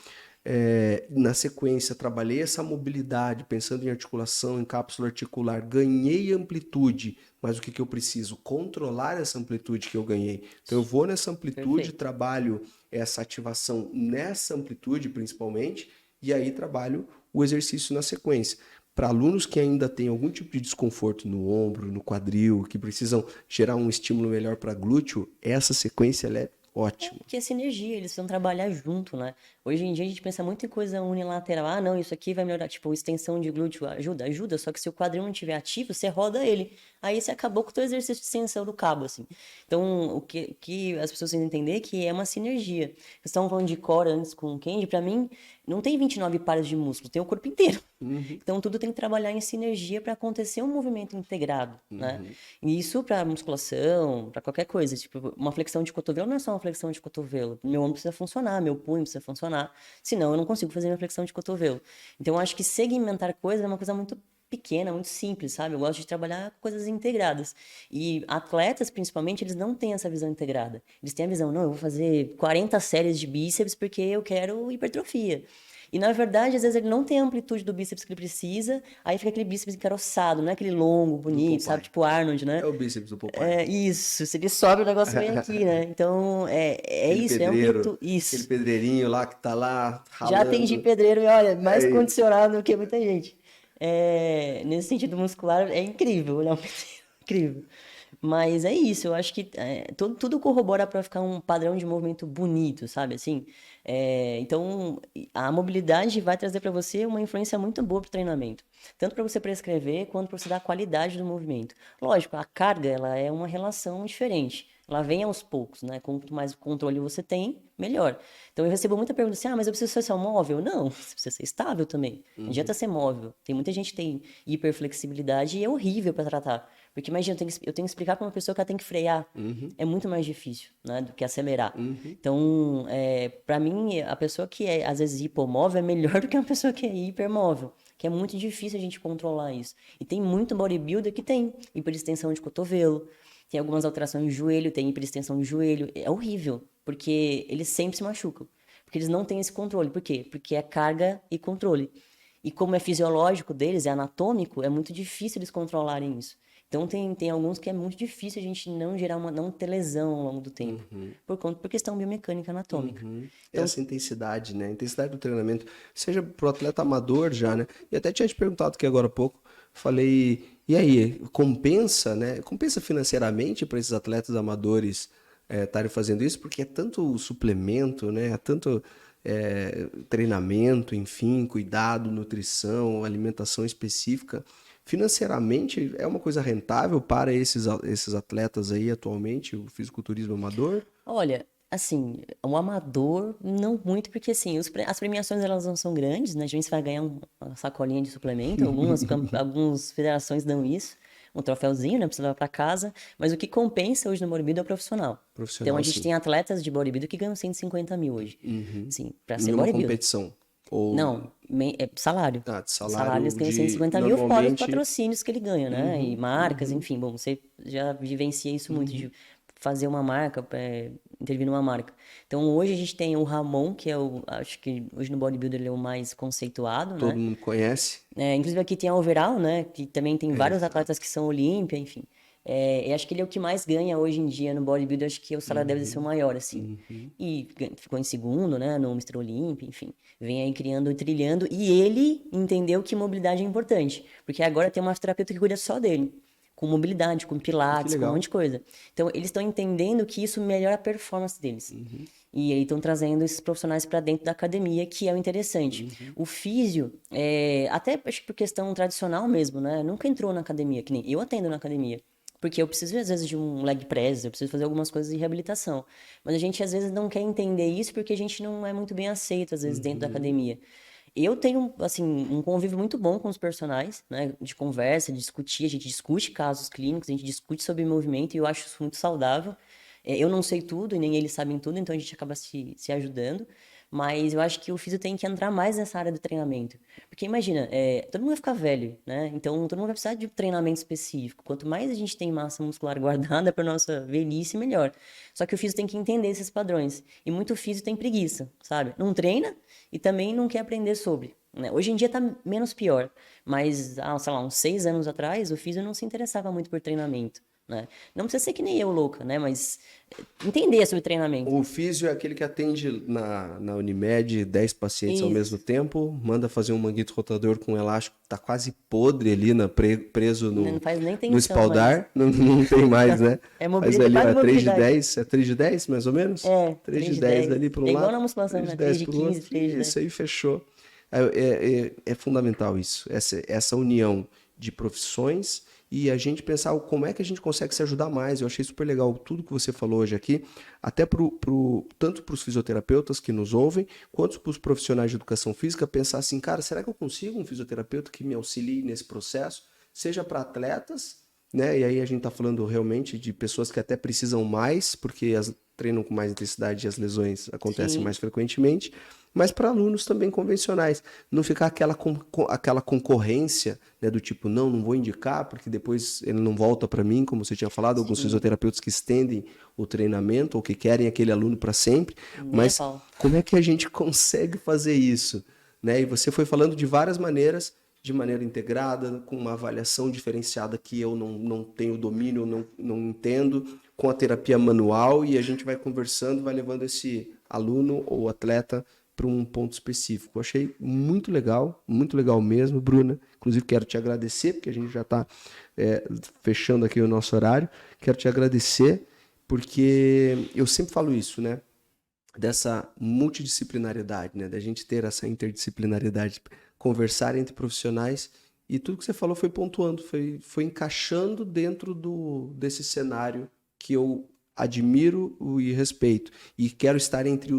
na sequência trabalhei essa mobilidade, pensando em articulação, em cápsula articular, ganhei amplitude, mas o que eu preciso? Controlar essa amplitude que eu ganhei. Então eu vou nessa amplitude, Perfeito. trabalho essa ativação nessa amplitude principalmente, e aí trabalho o exercício na sequência. Para alunos que ainda têm algum tipo de desconforto no ombro, no quadril, que precisam gerar um estímulo melhor para glúteo, essa sequência ela é ótima. Que é sinergia, eles precisam trabalhar junto, né? Hoje em dia a gente pensa muito em coisa unilateral. Ah, não, isso aqui vai melhorar. Tipo, extensão de glúteo ajuda, ajuda. Só que se o quadril não estiver ativo, você roda ele. Aí você acabou com o teu exercício de extensão do cabo, assim. Então, o que as pessoas têm que entender é que é uma sinergia. Vocês estavam falando de core antes com o Kendi. Pra mim, não tem 29 pares de músculos, tem o corpo inteiro. Então, tudo tem que trabalhar em sinergia para acontecer um movimento integrado, né? E isso para musculação, para qualquer coisa. Tipo, uma flexão de cotovelo não é só uma flexão de cotovelo. Meu ombro precisa funcionar, meu punho precisa funcionar. Senão, eu não consigo fazer minha flexão de cotovelo. Então, eu acho que segmentar coisas é uma coisa muito pequena, muito simples, sabe? Eu gosto de trabalhar com coisas integradas. E atletas, principalmente, eles não têm essa visão integrada. Eles têm a visão, não, eu vou fazer 40 séries de bíceps porque eu quero hipertrofia. E na verdade, às vezes ele não tem a amplitude do bíceps que ele precisa, aí fica aquele bíceps encaroçado, não é aquele longo, Do bonito, sabe? Popeye. Tipo Arnold, né? É o bíceps do Popeye. É isso, se ele sobe, o negócio vem aqui, né? Então, é Aquele isso, é pedreiro, amplitude, aquele isso. pedreirinho lá que tá lá Já atendi ralando. pedreiro e olha, mais É, condicionado do que muita gente. É, nesse sentido muscular, é incrível olhar um pedreiro, incrível. Mas é isso, eu acho que tudo corrobora para ficar um padrão de movimento bonito, sabe? Assim, então, a mobilidade vai trazer para você uma influência muito boa para o treinamento. Tanto para você prescrever, quanto para você dar a qualidade do movimento. Lógico, a carga, ela é uma relação diferente. Ela vem aos poucos, né? Quanto mais controle você tem, melhor. Então eu recebo muita pergunta assim: ah, mas eu preciso ser só móvel? Não, você precisa ser estável também. Não adianta ser móvel. Tem muita gente que tem hiperflexibilidade e é horrível para tratar. Porque imagina, eu tenho que explicar para uma pessoa que ela tem que frear. É muito mais difícil, né, do que acelerar. Então, para mim, a pessoa que é, às vezes, hipomóvel é melhor do que uma pessoa que é hipermóvel. Que é muito difícil a gente controlar isso. E tem muito bodybuilder que tem hiperextensão de cotovelo, tem algumas alterações no joelho, tem hiperextensão de joelho. É horrível, porque eles sempre se machucam. Porque eles não têm esse controle. Por quê? Porque é carga e controle. E como é fisiológico deles, é anatômico, é muito difícil eles controlarem isso. Então tem alguns que é muito difícil a gente não gerar não ter lesão ao longo do tempo, por questão biomecânica anatômica. Então, essa intensidade, né? A intensidade do treinamento, seja pro atleta amador já, né? E até tinha te perguntado aqui agora há pouco, falei, e aí, compensa, né? Compensa financeiramente para esses atletas amadores estarem fazendo isso? Porque é tanto suplemento, né? É tanto treinamento, enfim, cuidado, nutrição, alimentação específica. Financeiramente, é uma coisa rentável para esses atletas aí atualmente, o fisiculturismo amador? olha, assim, o amador, não muito, porque assim, as premiações elas não são grandes, né? A gente vai ganhar uma sacolinha de suplemento, algumas federações dão isso, um troféuzinho, né, pra você levar pra casa, mas o que compensa hoje no bodybuilder é o profissional. Então a Profissional, gente sim. tem atletas de bodybuilder que ganham 150 mil hoje, sim, pra ser Numa bodybuilder. competição. Ou Não, é salário. de Salário eles salário ganham de 150 mil, fora os normalmente. patrocínios que ele ganha, né? E marcas, enfim. Bom, você já vivencia isso muito, de fazer uma marca, intervir numa marca. Então, hoje a gente tem o Ramon, que é acho que hoje no bodybuilder ele é o mais conceituado, Todo né? mundo conhece. Inclusive aqui tem a Overall, né? Que também tem vários Exato. atletas que são Olímpia, enfim. eu acho que ele é o que mais ganha hoje em dia no bodybuilder, acho que o salário deve ser o maior, assim. E ficou em segundo, né, no Mr. Olympia, enfim. Vem aí criando e trilhando, e ele entendeu que mobilidade é importante, porque agora tem uma fisioterapeuta que cuida só dele. Com mobilidade, com Que pilates, com um monte legal. de coisa. Então, eles estão entendendo que isso melhora a performance deles. E aí estão trazendo esses profissionais para dentro da academia, que é o interessante. O físio, até acho que por questão tradicional mesmo, né? Nunca entrou na academia, que nem eu atendo na academia. Porque eu preciso, às vezes, de um leg press, eu preciso fazer algumas coisas de reabilitação. Mas a gente, às vezes, não quer entender isso porque a gente não é muito bem aceito, às vezes, dentro da academia. Eu tenho, assim, um convívio muito bom com os personagens, né? De conversa, de discutir, a gente discute casos clínicos, a gente discute sobre movimento e eu acho isso muito saudável. Eu não sei tudo e nem eles sabem tudo, então a gente acaba se ajudando. Mas eu acho que o físio tem que entrar mais nessa área do treinamento. Porque imagina, todo mundo vai ficar velho, né? Então todo mundo vai precisar de um treinamento específico. Quanto mais a gente tem massa muscular guardada para nossa velhice, melhor. Só que o físio tem que entender esses padrões. E muito físio tem preguiça, sabe? Não treina e também não quer aprender sobre. Né? Hoje em dia tá menos pior. Mas, sei lá, uns 6 anos atrás, o físio não se interessava muito por treinamento. Né? Não precisa ser que nem eu, louca, né? Mas entender sobre treinamento. O físio é aquele que atende na Unimed 10 pacientes ao mesmo Isso. tempo, manda fazer um manguito rotador com um elástico que tá quase podre ali, preso Não faz nem no tensão mais. espaldar, não tem mais, né? É Mas mobilidade, ali ó, quase é 3 de mobilidade. 10, é 3 de 10 mais ou menos? É, 3 3 de de 10 10. ali para É um igual lado, na musculação, 3 de né? 10 3 de para o 15, outro, 3 de e 10. isso aí fechou. É fundamental isso, essa união de profissões e a gente pensar como é que a gente consegue se ajudar mais. Eu achei super legal tudo que você falou hoje aqui, até tanto para os fisioterapeutas que nos ouvem, quanto para os profissionais de educação física, pensar assim, cara, será que eu consigo um fisioterapeuta que me auxilie nesse processo? Seja para atletas, né? E aí a gente está falando realmente de pessoas que até precisam mais, porque treinam com mais intensidade e as lesões acontecem Sim, mais frequentemente, mas para alunos também convencionais. Não ficar aquela concorrência, né, do tipo, não vou indicar, porque depois ele não volta para mim, como você tinha falado, alguns sim. fisioterapeutas que estendem o treinamento ou que querem aquele aluno para sempre, Nem a mas pau. como é que a gente consegue fazer isso? Né? E você foi falando de várias maneiras, de maneira integrada, com uma avaliação diferenciada que eu não tenho domínio, não entendo, com a terapia manual, e a gente vai conversando, vai levando esse aluno ou atleta para um ponto específico. Eu achei muito legal mesmo, Bruna. Inclusive, quero te agradecer, porque a gente já está fechando aqui o nosso horário. Quero te agradecer, porque eu sempre falo isso, né? Dessa multidisciplinariedade, né? Da gente ter essa interdisciplinariedade, conversar entre profissionais, e tudo que você falou foi pontuando, foi encaixando dentro desse cenário que eu admiro e respeito. E quero estar entre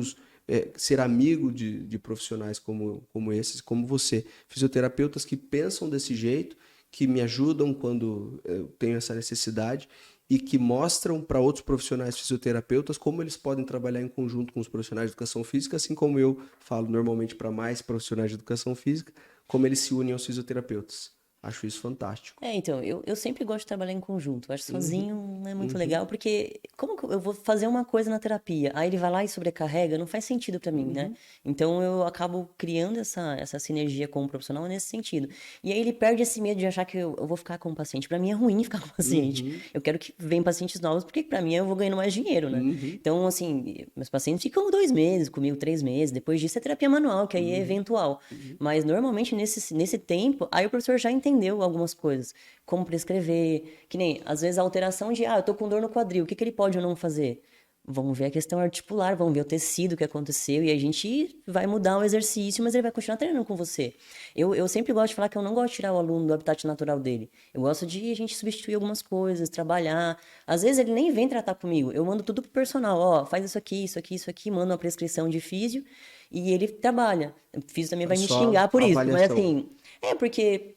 ser amigo de profissionais como esses, como você. Fisioterapeutas que pensam desse jeito, que me ajudam quando eu tenho essa necessidade e que mostram para outros profissionais fisioterapeutas como eles podem trabalhar em conjunto com os profissionais de educação física, assim como eu falo normalmente para mais profissionais de educação física, como eles se unem aos fisioterapeutas. Acho isso fantástico. Então, eu sempre gosto de trabalhar em conjunto. Eu acho Uhum, sozinho não é muito uhum, legal, porque como que eu vou fazer uma coisa na terapia, aí ele vai lá e sobrecarrega, não faz sentido pra mim, né? uhum, Então eu acabo criando essa sinergia com o profissional nesse sentido. E aí ele perde esse medo de achar que eu vou ficar com o paciente. Pra mim é ruim ficar com o paciente. uhum, Eu quero que venham pacientes novos, porque pra mim eu vou ganhando mais dinheiro, né? uhum, Então, assim, meus pacientes ficam 2 meses comigo, 3 meses. Depois disso é terapia manual, que aí é uhum, eventual. uhum. Mas normalmente nesse tempo, aí o professor já entendeu algumas coisas como prescrever, que nem, às vezes, a alteração de, eu tô com dor no quadril, o que que ele pode ou não fazer? Vamos ver a questão articular, vamos ver o tecido que aconteceu e a gente vai mudar o exercício, mas ele vai continuar treinando com você. Eu sempre gosto de falar que eu não gosto de tirar o aluno do habitat natural dele. Eu gosto de a gente substituir algumas coisas, trabalhar. Às vezes ele nem vem tratar comigo, eu mando tudo pro personal, faz isso aqui, isso aqui, isso aqui, mando uma prescrição de físio e ele trabalha. O físio também vai Faz me só xingar por a isso, mas avaliação. assim, porque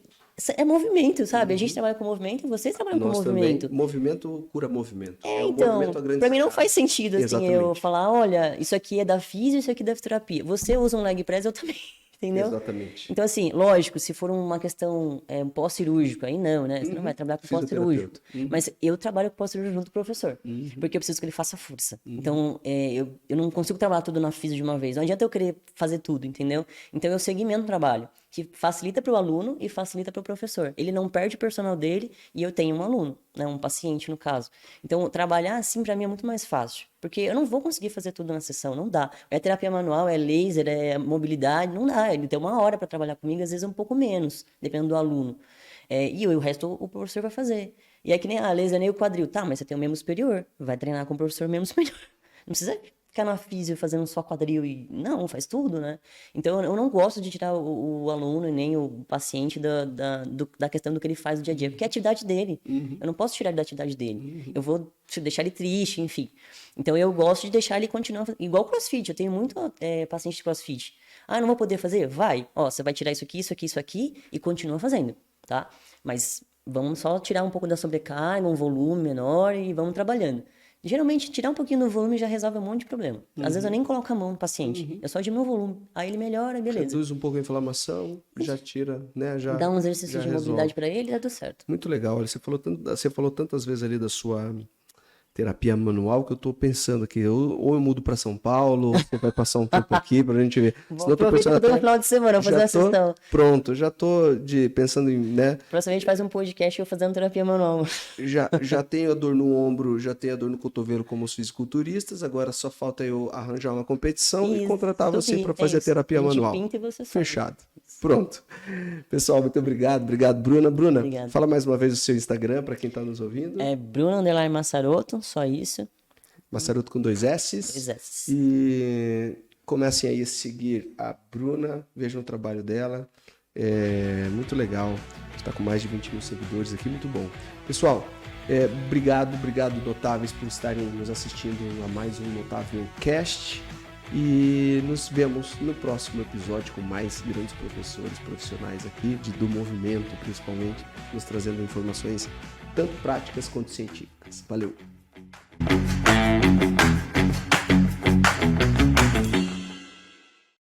é movimento, sabe? A gente Uhum. trabalha com movimento e vocês trabalham com Nós também. movimento. Movimento cura movimento. É o movimento Então, a grande pra mim não escala. faz sentido, assim, eu Exatamente. falar, olha, isso aqui é da físio, isso aqui é da fisioterapia. Você usa um leg press, eu também, entendeu? Exatamente. Então, assim, lógico, se for uma questão pós-cirúrgico, aí não, né? Você não vai Uhum. trabalhar com pós-cirúrgico. Fisioterapeuta. Uhum. Mas eu trabalho com pós-cirúrgico junto com o professor, Uhum. porque eu preciso que ele faça força. Uhum. Então, eu não consigo trabalhar tudo na físio de uma vez. Não adianta eu querer fazer tudo, entendeu? Então, eu segmento o trabalho. que facilita para o aluno e facilita para o professor. Ele não perde o personal dele e eu tenho um aluno, né, um paciente no caso. Então, trabalhar assim para mim é muito mais fácil, porque eu não vou conseguir fazer tudo na sessão, não dá. É terapia manual, é laser, é mobilidade, não dá. Ele tem 1 hora para trabalhar comigo, às vezes um pouco menos, dependendo do aluno. E o resto o professor vai fazer. E é que nem, laser nem o quadril. Tá, mas você tem o membro superior, vai treinar com o professor membro superior. Não precisa ficar na físio fazendo só quadril e... Não, faz tudo, né? Então, eu não gosto de tirar o aluno e nem o paciente da questão do que ele faz no dia a dia, porque é a atividade dele. Eu não posso tirar ele da atividade dele. Eu vou deixar ele triste, enfim. Então, eu gosto de deixar ele continuar... Igual crossfit, eu tenho muito paciente de crossfit. Não vou poder fazer? Vai. Ó, você vai tirar isso aqui, isso aqui, isso aqui e continua fazendo, tá? Mas vamos só tirar um pouco da sobrecarga, um volume menor e vamos trabalhando. Geralmente, tirar um pouquinho do volume já resolve um monte de problema. Às vezes eu nem coloco a mão no paciente, eu só diminuo o volume. Aí ele melhora, beleza. Reduz um pouco a inflamação, já tira, né? Já, dá um exercício de mobilidade para ele e dá tudo certo. Muito legal. Olha, você falou tantas vezes ali da sua terapia manual que eu tô pensando aqui, ou eu mudo para São Paulo, ou você vai passar um tempo aqui pra gente ver. Aproveita todo final de semana, vou fazer uma sessão. Pronto, já tô pensando em, né? Próxima vez faz um podcast eu fazendo terapia manual. Já tenho a dor no ombro, já tenho a dor no cotovelo como os fisiculturistas, agora só falta eu arranjar uma competição e contratar você para fazer a terapia manual. Pinta e você fechado. Pronto. Pessoal, muito obrigado. Obrigado, Bruna. Bruna, Obrigado. Fala mais uma vez o seu Instagram para quem está nos ouvindo. É Bruna_Massaroto, só isso. Massaroto com 2 S's. 2 S's. E comecem aí a seguir a Bruna, vejam o trabalho dela. É muito legal. Está com mais de 20 mil seguidores aqui, muito bom. Pessoal, obrigado notáveis por estarem nos assistindo a mais um Notável Cast. E nos vemos no próximo episódio com mais grandes professores profissionais aqui, do movimento principalmente, nos trazendo informações tanto práticas quanto científicas. Valeu!